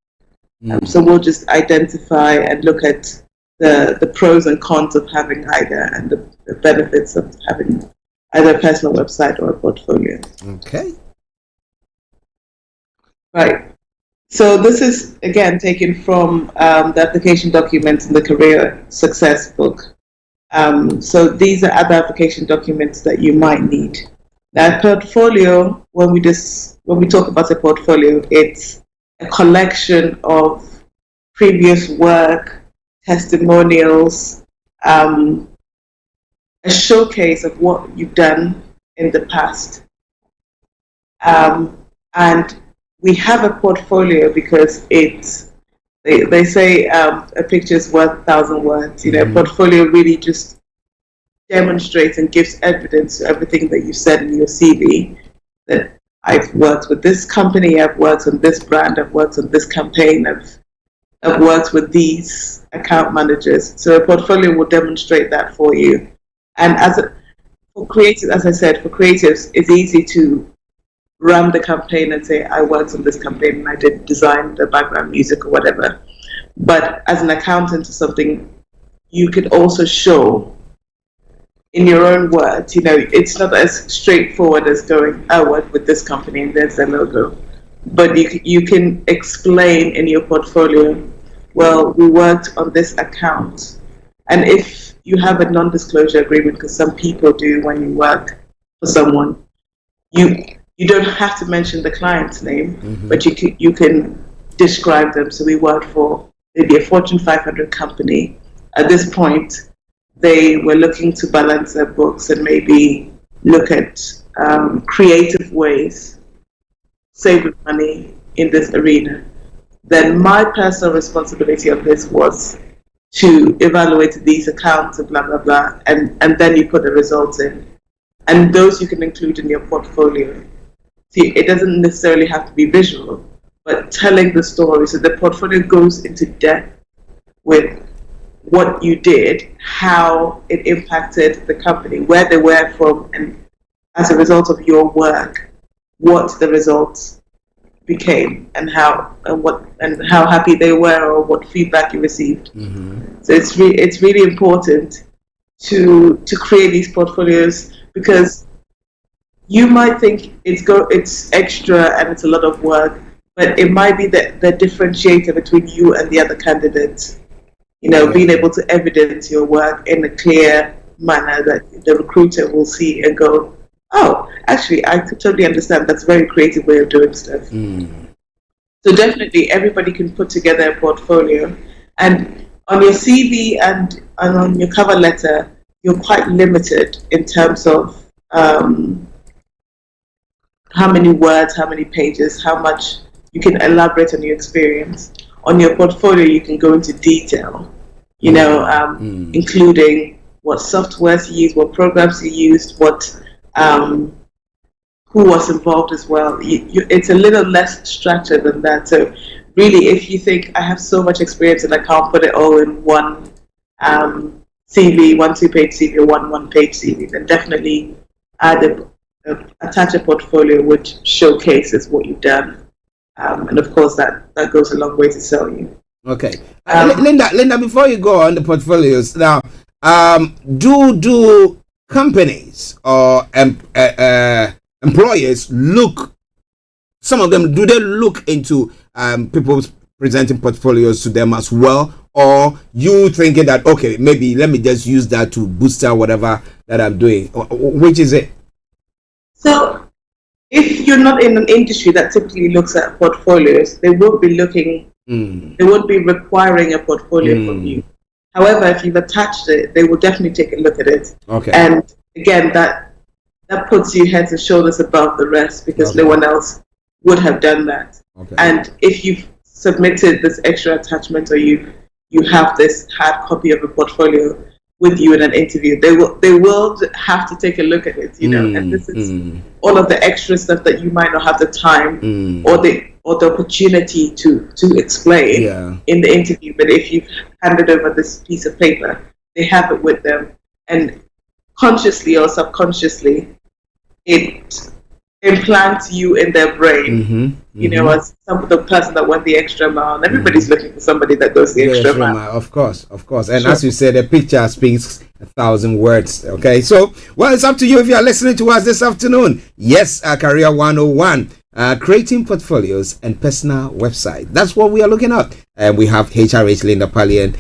So we'll just identify and look at the pros and cons of having either, and the benefits of having either a personal website or a portfolio. Okay. Right. So this is, again, taken from the application documents in the Career Success book. So these are other application documents that you might need. Now, portfolio, when we talk about a portfolio, it's a collection of previous work, testimonials, a showcase of what you've done in the past. And we have a portfolio because they say a picture's worth 1,000 words. A portfolio really just demonstrates and gives evidence to everything that you said in your CV, that I've worked with this company, I've worked on this brand, I've worked on this campaign, I've worked with these account managers. So a portfolio will demonstrate that for you. And for creatives, as I said, for creatives, it's easy to run the campaign and say, I worked on this campaign and I did design the background music or whatever. But as an accountant or something, you could also show in your own words, it's not as straightforward as going, I work with this company and there's their logo. But you can explain in your portfolio, well, we worked on this account. And if you have a non-disclosure agreement, because some people do when you work for someone, you don't have to mention the client's name, but you can describe them. So we worked for maybe a Fortune 500 company. At this point, they were looking to balance their books and maybe look at creative ways, saving money in this arena. Then my personal responsibility of this was to evaluate these accounts and blah, blah, blah, and then you put the results in. And those you can include in your portfolio. See, it doesn't necessarily have to be visual, but telling the story. So the portfolio goes into depth with what you did, how it impacted the company, where they were from, and as a result of your work, what the results became, and how happy they were, or what feedback you received. So it's really important to create these portfolios, because you might think it's extra and it's a lot of work, but it might be the differentiator between you and the other candidates. Being able to evidence your work in a clear manner that the recruiter will see and go, oh, actually, I could totally understand. That's a very creative way of doing stuff. So definitely everybody can put together a portfolio. And on your CV and on your cover letter, you're quite limited in terms of how many words, how many pages, how much you can elaborate on your experience. On your portfolio, you can go into detail, including what softwares you use, what programs you used, who was involved as well. It's a little less structured than that. So really, if you think I have so much experience and I can't put it all in one CV, one 2-page CV or one 1-page CV, then definitely attach a portfolio which showcases what you've done. And of course, that goes a long way to sell you. Okay. Linda, before you go on the portfolios, now, do companies or employers some of them, do they look into people presenting portfolios to them as well? Or you thinking that, okay, maybe let me just use that to boost whatever that I'm doing? Which is it? So, if you're not in an industry that typically looks at portfolios, they won't be looking, they won't be requiring a portfolio from you. However, if you've attached it, they will definitely take a look at it. Okay. And again, that puts you heads and shoulders above the rest, because no one else would have done that. Okay. And if you've submitted this extra attachment, or you have this hard copy of a portfolio, with you in an interview. They will have to take a look at it, and this is all of the extra stuff that you might not have the time or the opportunity to explain in the interview. But if you've handed over this piece of paper, they have it with them, and consciously or subconsciously, it implants you in their brain, as the person that went the extra mile. And everybody's looking for somebody that goes the extra mile. Of course. And as you said, a picture speaks 1,000 words. Okay, so, well, it's up to you if you are listening to us this afternoon. Yes, Career 101, creating portfolios and personal website. That's what we are looking at. And we have HRH Linda Pallien,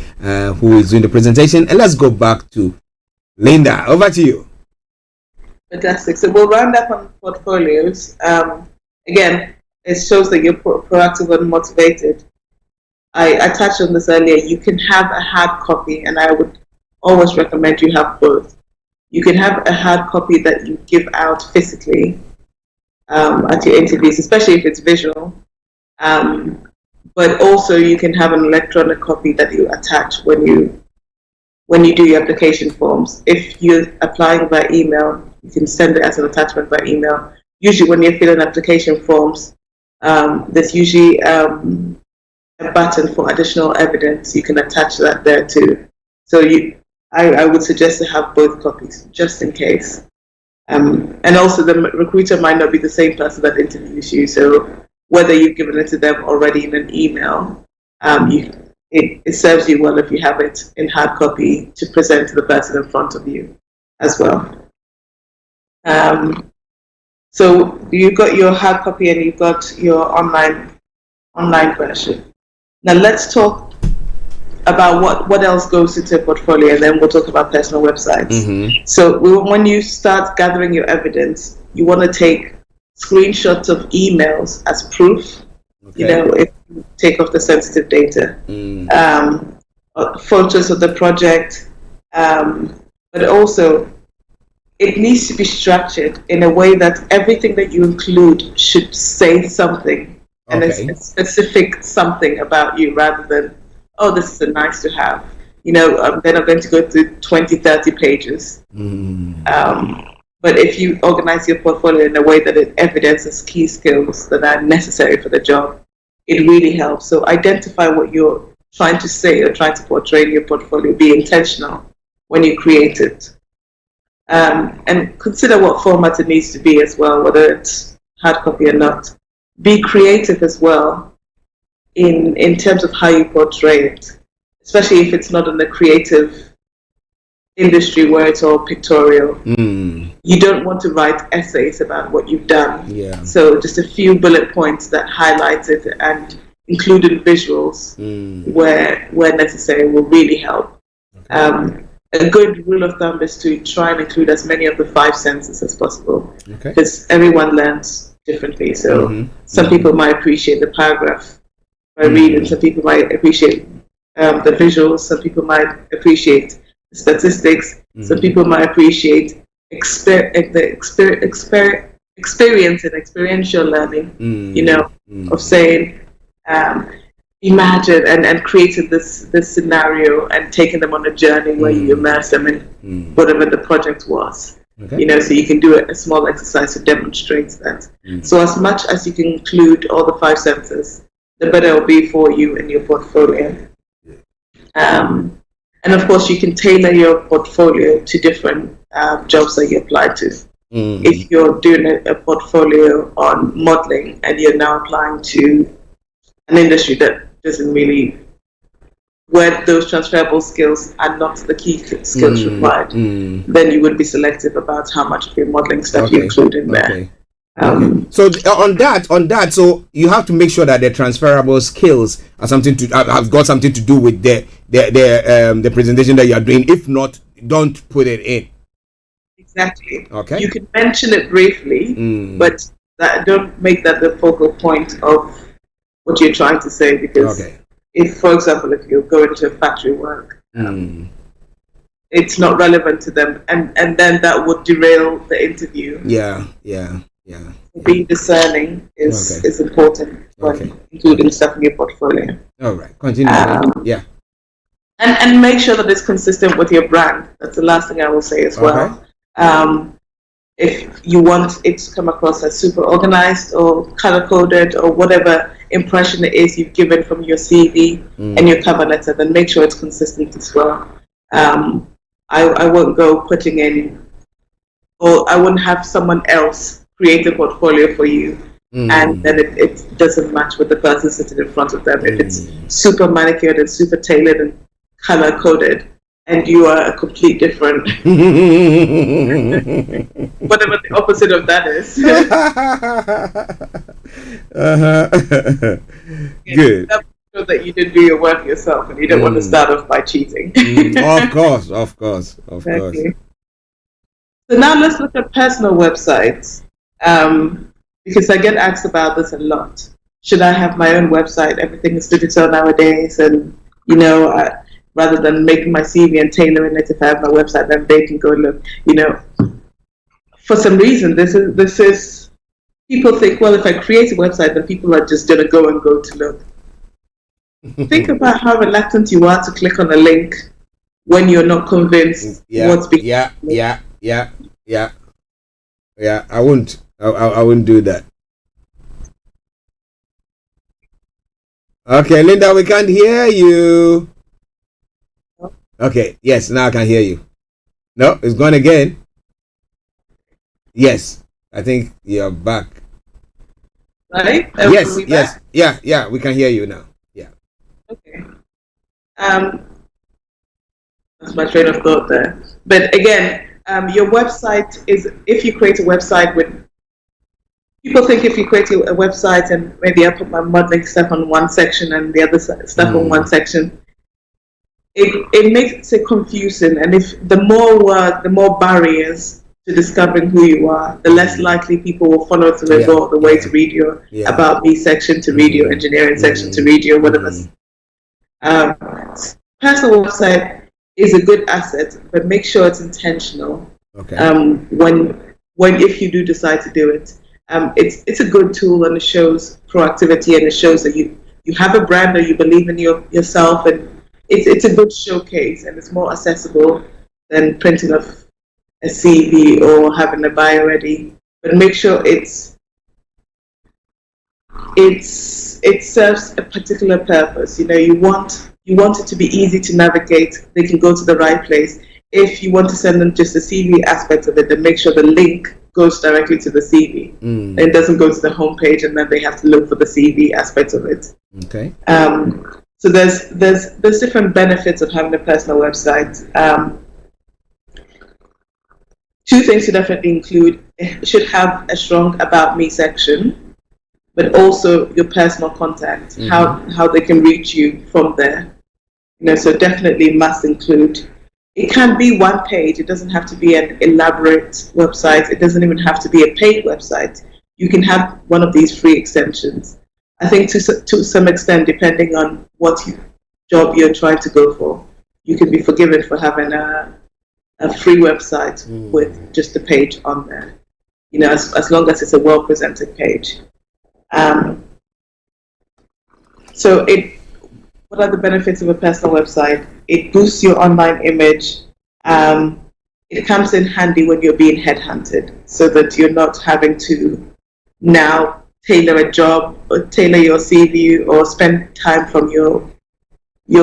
who is doing the presentation. And let's go back to Linda. Over to you. Fantastic. So we'll round up on portfolios. Again, it shows that you're proactive and motivated. I touched on this earlier. You can have a hard copy, and I would always recommend you have both. You can have a hard copy that you give out physically at your interviews, especially if it's visual. But also you can have an electronic copy that you attach when you do your application forms. If you're applying by email, you can send it as an attachment by email. Usually when you're filling application forms, there's usually a button for additional evidence. You can attach that there too. So I would suggest to have both copies, just in case. And also the recruiter might not be the same person that interviews you, so whether you've given it to them already in an email, it serves you well if you have it in hard copy to present to the person in front of you as well. So you've got your hard copy and you've got your online version. Now let's talk about what else goes into a portfolio, and then we'll talk about personal websites. So when you start gathering your evidence, you want to take screenshots of emails as proof. If you take off the sensitive data, photos of the project, but also it needs to be structured in a way that everything that you include should say something, and a specific something about you, rather than, oh, this is a nice to have. Then I'm going to go through 20, 30 pages. But if you organize your portfolio in a way that it evidences key skills that are necessary for the job, it really helps. So identify what you're trying to say or trying to portray in your portfolio. Be intentional when you create it. And consider what format it needs to be as well, whether it's hard copy or not. Be creative as well in terms of how you portray it, especially if it's not in the creative industry where it's all pictorial. You don't want to write essays about what you've done. So just a few bullet points that highlight it and included visuals where necessary will really help. A good rule of thumb is to try and include as many of the 5 senses as possible, because everyone learns differently. So some people might appreciate the paragraph by reading, some people might appreciate the visuals, some people might appreciate the statistics, some people might appreciate experience and experiential learning, of saying, imagine and created this scenario and taking them on a journey where you immerse them in whatever the project was. So you can do a small exercise to demonstrate that. So as much as you can include all the 5 senses, the better it will be for you in your portfolio. And of course, you can tailor your portfolio to different jobs that you apply to. If you're doing a portfolio on modeling and you're now applying to an industry that doesn't really, where those transferable skills are not the key skills required, then you would be selective about how much of your modeling stuff you include in there. So on that, so you have to make sure that the transferable skills are something to have got something to do with the presentation that you are doing. If not, don't put it in. Exactly. You can mention it briefly, but don't make that the focal point of what you're trying to say, because if, for example, if you're going to factory work, it's not relevant to them, and then that would derail the interview. Being discerning is important when including stuff in your portfolio. All right, continue. And make sure that it's consistent with your brand. That's the last thing I will say as well. If you want it to come across as super organized or color coded or whatever impression it is you've given from your CV and your cover letter, then make sure it's consistent as well. I won't go putting in, or I wouldn't have someone else create a portfolio for you and then it doesn't match with the person sitting in front of them. If it's super manicured and super tailored and color coded, and you are a complete different, whatever the opposite of that is. Good. So that you didn't do your work yourself, and you don't want to start off by cheating. Of course. Okay. So now let's look at personal websites, because I get asked about this a lot. Should I have my own website? Everything is digital nowadays, and rather than making my CV and tailoring it, if I have my website, then they can go look. For some reason, this is people think, well, if I create a website, then people are just gonna go to look. Think about how reluctant you are to click on a link when you're not convinced what's being. Yeah. I wouldn't do that. Okay, Linda, we can't hear you. Okay, yes, now I can hear you. No, it's gone again. Yes, I think you're back. Right? Yes, yeah, we can hear you now. Yeah. Okay. That's my train of thought there. But again, your website is, if you create a website with, people think if you create a website and maybe I put my modeling stuff on one section and the other stuff on one section, it makes it confusing, and if the more work, the more barriers to discovering who you are, the less likely people will follow through and go all the way to read your About Me section, to read your engineering section, to read your whatever. Personal website is a good asset, but make sure it's intentional. Okay. If you do decide to do it, it's a good tool, and it shows proactivity, and it shows that you have a brand, or you believe in yourself, and it's a good showcase, and it's more accessible than printing off a CV or having a bio ready. But make sure it serves a particular purpose. You want it to be easy to navigate. They can go to the right place. If you want to send them just the CV aspect of it, then make sure the link goes directly to the CV. It doesn't go to the homepage, and then they have to look for the CV aspect of it. Okay. So there's different benefits of having a personal website. Two things to definitely include: it should have a strong About Me section, but also your personal contact, how they can reach you from there. So definitely must include. It can be one page. It doesn't have to be an elaborate website. It doesn't even have to be a paid website. You can have one of these free extensions. I think to some extent, depending on what job you're trying to go for, you can be forgiven for having a free website with just a page on there. As long as it's a well-presented page. What are the benefits of a personal website? It boosts your online image. It comes in handy when you're being headhunted, so that you're not having to now tailor a job or tailor your CV or spend time from your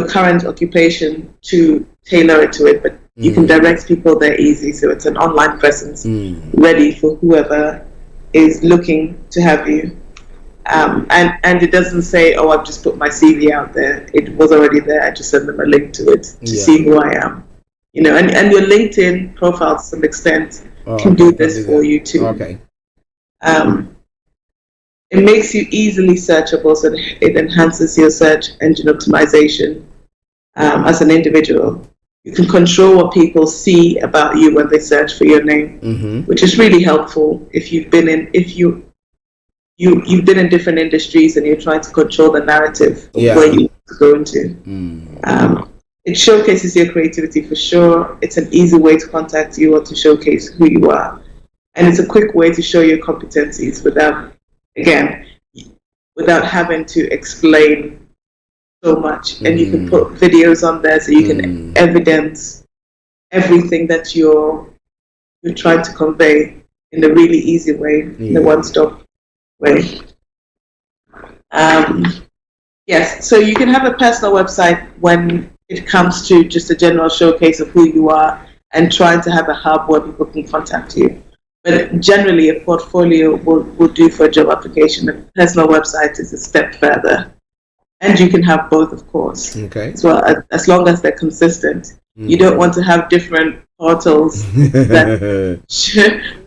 current occupation to tailor it to it. But you can direct people there easy, so it's an online presence ready for whoever is looking to have you. And it doesn't say, oh, I've just put my CV out there. It was already there. I just send them a link to it to see who I am. And your LinkedIn profile to some extent can do this for you too. Okay. It makes you easily searchable, so it enhances your search engine optimization as an individual. You can control what people see about you when they search for your name, which is really helpful if you've been in different industries and you're trying to control the narrative of where you want to go into. It showcases your creativity for sure. It's an easy way to contact you or to showcase who you are. And it's a quick way to show your competencies without having to explain so much, and you can put videos on there so you can evidence everything that you're trying to convey in a really easy way, in a one-stop way. Yes, so you can have a personal website when it comes to just a general showcase of who you are and trying to have a hub where people can contact you. But generally, a portfolio will do for a job application. A personal website is a step further. And you can have both, of course, as well, as long as they're consistent. You don't want to have different portals that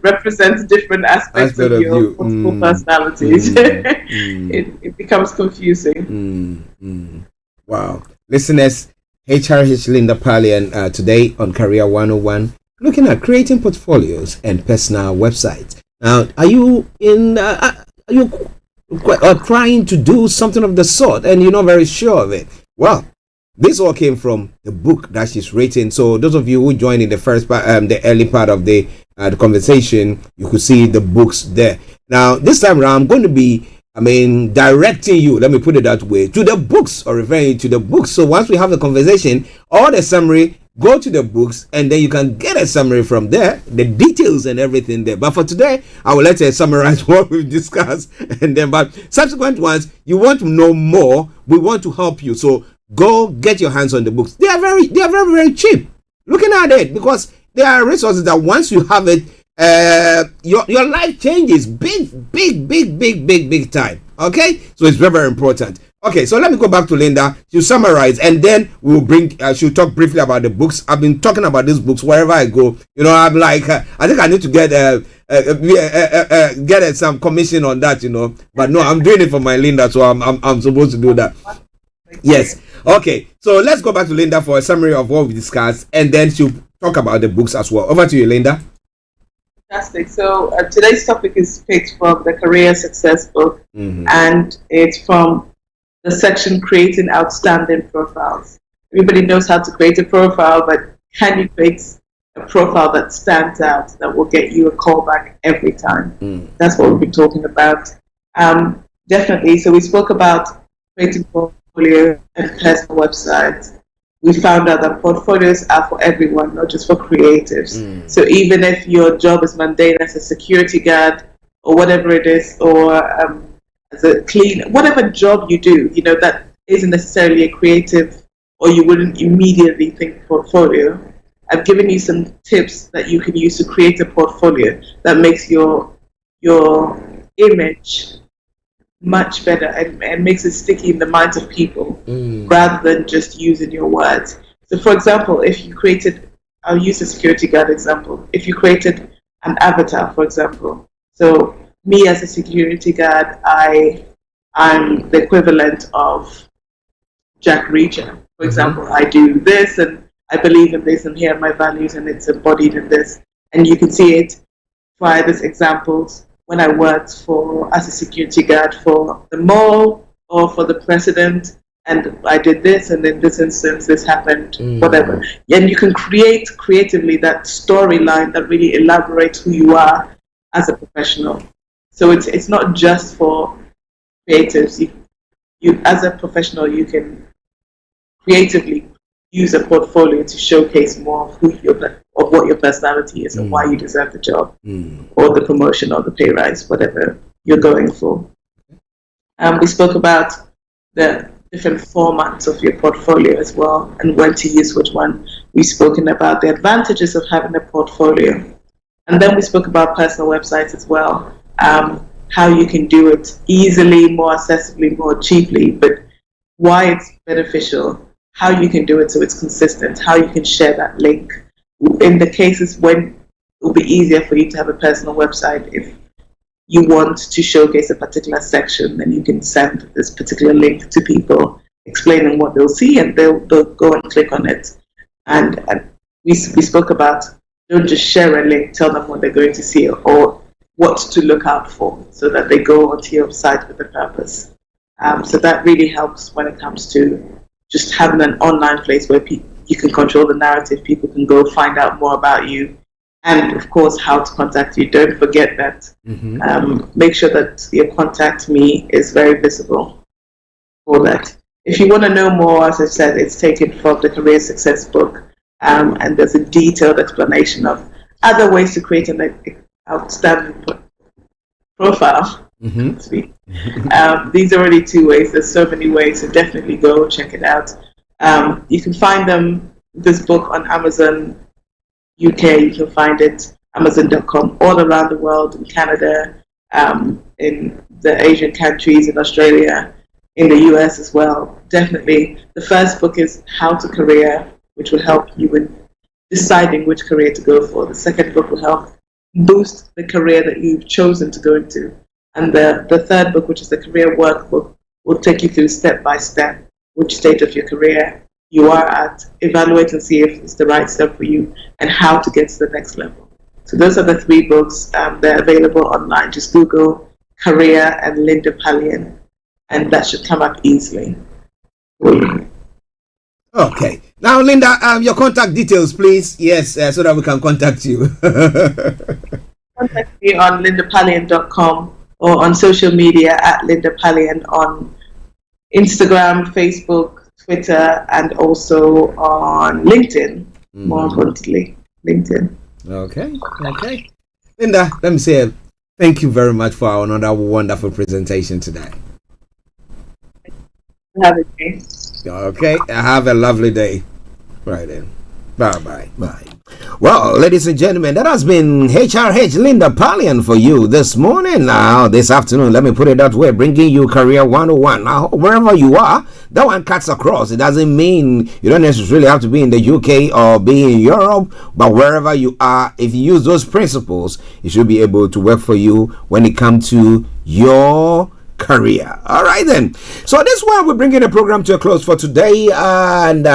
represent different aspects of your multiple personalities. It becomes confusing. Wow. Listeners, HRH Linda Pallien today on Career 101, looking at creating portfolios and personal websites. Now, are you trying to do something of the sort and you're not very sure of it? Well, this all came from the book that she's written. So those of you who joined in the first part, the early part of the conversation, you could see the books there. Now, this time around, I'm going to be, directing you, let me put it that way, to the books, or referring you to the books. So once we have the conversation or the summary, go to the books and then you can get a summary from there, the details and everything there. But for today, I will let her summarize what we've discussed, and then, but subsequent ones, you want to know more, we want to help you. So go get your hands on the books. They are very, very cheap. Looking at it, because there are resources that once you have it, your life changes big time. Okay, so it's very, very important. Okay, so let me go back to Linda. She'll summarize, and then we'll bring. She'll talk briefly about the books. I've been talking about these books wherever I go. I'm like, I think I need to get some commission on that. But no, I'm doing it for my Linda, so I'm supposed to do that. Yes. Okay, so let's go back to Linda for a summary of what we discussed, and then she'll talk about the books as well. Over to you, Linda. Fantastic. So today's topic is picked from the Career Success book, and it's from the section Creating Outstanding Profiles. Everybody knows how to create a profile, but can you create a profile that stands out, that will get you a call back every time? That's what we've been talking about. Definitely. So we spoke about creating portfolio and personal websites. We found out that portfolios are for everyone, not just for creatives. So even if your job is mundane as a security guard or whatever it is, or as a clean, whatever job you do, that isn't necessarily a creative, or you wouldn't immediately think portfolio. I've given you some tips that you can use to create a portfolio that makes your image much better and makes it sticky in the minds of people rather than just using your words. So for example, if you created, I'll use a security guard example. If you created an avatar, for example, so me as a security guard, I'm the equivalent of Jack Reacher. For example, I do this and I believe in this and here are my values and it's embodied in this. And you can see it via these examples when I worked as a security guard for the mall or for the president, and I did this, and in this instance this happened, whatever. And you can create creatively that storyline that really elaborates who you are as a professional. So it's not just for creatives. You as a professional, you can creatively use a portfolio to showcase more of what your personality is and why you deserve the job or the promotion or the pay rise, whatever you're going for. We spoke about the different formats of your portfolio as well and when to use which one. We've spoken about the advantages of having a portfolio. And then we spoke about personal websites as well, how you can do it easily, more accessibly, more cheaply, but why it's beneficial, how you can do it so it's consistent, how you can share that link. In the cases when it will be easier for you to have a personal website, if you want to showcase a particular section, then you can send this particular link to people, explaining what they'll see, and they'll go and click on it. And we spoke about, don't just share a link, tell them what they're going to see or what to look out for so that they go onto your site with a purpose. So that really helps when it comes to just having an online place where you can control the narrative, people can go find out more about you, and of course how to contact you. Don't forget that. Make sure that your contact me is very visible for that. If you want to know more, as I said, it's taken from the Career Success book, and there's a detailed explanation of other ways to create an outstanding profile. These are only 2 ways. There's so many ways, so definitely go check it out. You can find this book on Amazon UK. You can find it Amazon.com all around the world, in Canada, in the Asian countries, in Australia, in the US as well. Definitely. The first book is How to Career, which will help you in deciding which career to go for. The second book will help boost the career that you've chosen to go into. And the third book, which is the Career Workbook, will take you through step by step which stage of your career you are at, evaluate and see if it's the right step for you, and how to get to the next level. So those are the 3 books. They're available online. Just Google Career and Linda Pallien, and that should come up easily. Okay. Now, Linda, your contact details, please. Yes, so that we can contact you. Contact me on lindapallien.com or on social media at Linda Pallien on Instagram, Facebook, Twitter, and also on LinkedIn. More importantly, LinkedIn. Okay. Linda, let me say thank you very much for another wonderful presentation today. Have a day. Okay, have a lovely day. Right then. Bye. Well, ladies and gentlemen, that has been HRH Linda Pallien for you this morning. Now, this afternoon, let me put it that way, bringing you Career 101. Now, wherever you are, that one cuts across. It doesn't mean you don't necessarily have to be in the UK or be in Europe, but wherever you are, if you use those principles, it should be able to work for you when it comes to your career. All right then. So this one we're bringing the program to a close for today, and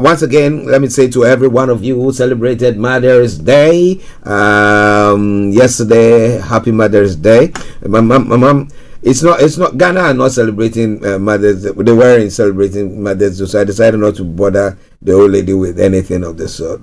once again, let me say to every one of you who celebrated Mother's Day yesterday, happy Mother's Day. My mom, it's not Ghana are not celebrating Mother's Day. They weren't celebrating Mother's Day, so I decided not to bother the old lady with anything of the sort.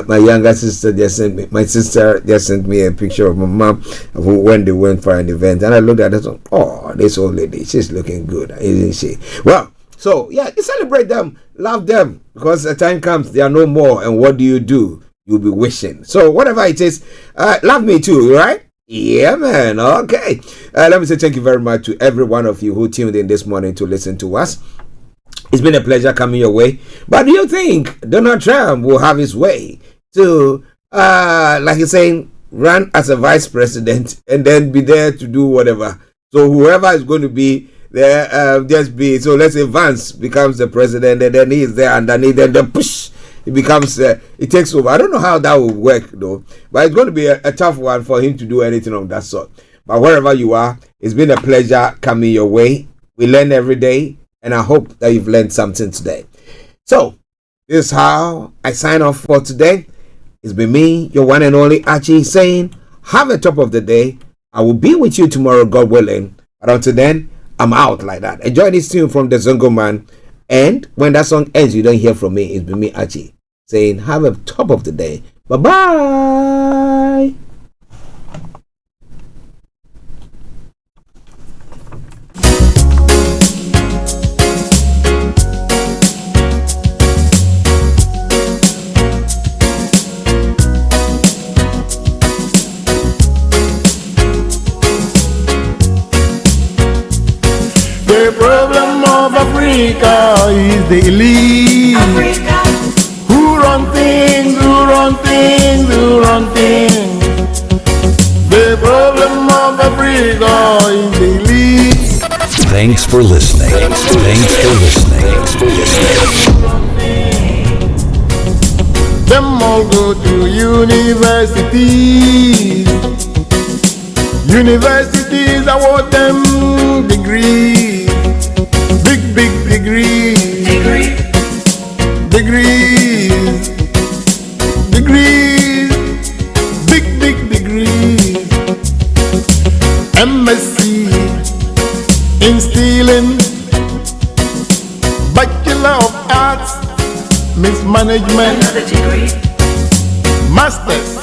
My younger sister just sent me. My sister just sent me a picture of my mom when they went for an event, and I looked at it. Oh, this old lady, she's looking good, isn't she? Well, so yeah, you celebrate them, love them, because the time comes they are no more, and what do? You'll be wishing. So whatever it is, love me too, right? Yeah, man. Okay. Let me say thank you very much to every one of you who tuned in this morning to listen to us. It's been a pleasure coming your way. But do you think Donald Trump will have his way to, like he's saying, run as a vice president and then be there to do whatever? So whoever is going to be there, just be. So let's say Vance becomes the president, and then he's there underneath, and then push. It becomes, it takes over. I don't know how that will work though, but it's going to be a tough one for him to do anything of that sort. But wherever you are, it's been a pleasure coming your way. We learn every day, and I hope that you've learned something today. So, this is how I sign off for today. It's been me, your one and only Archie, saying, have a top of the day. I will be with you tomorrow, God willing. But until then, I'm out like that. Enjoy this tune from the Zongo Man. And when that song ends, you don't hear from me. It's been me, Archie, saying, have a top of the day. Bye-bye. The problem of Africa is the elite. Africa. Who run things. The problem of Africa is the elite. Thanks for listening. Them all go to universities. Universities award them degrees. Big degrees. Degrees. Big degrees. MSc in stealing. Bachelor of Arts, mismanagement. Another degree. Masters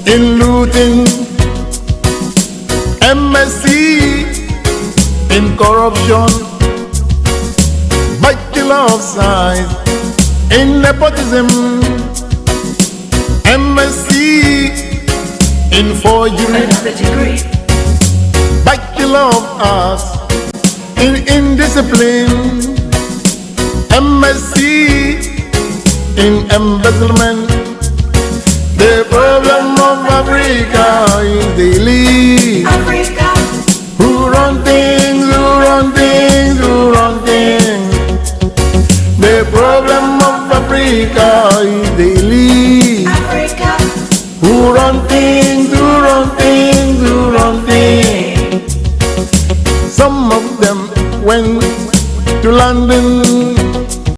in looting. MSc in corruption, bachelor of science in nepotism, MSc in forgery, bachelor of arts in indiscipline, MSc in embezzlement. The problem of Africa is the elite. Africa. Who run things, who run things, who run things. The problem of Africa is the elite. Africa. Who run things, who run things, who run things. Some of them went to London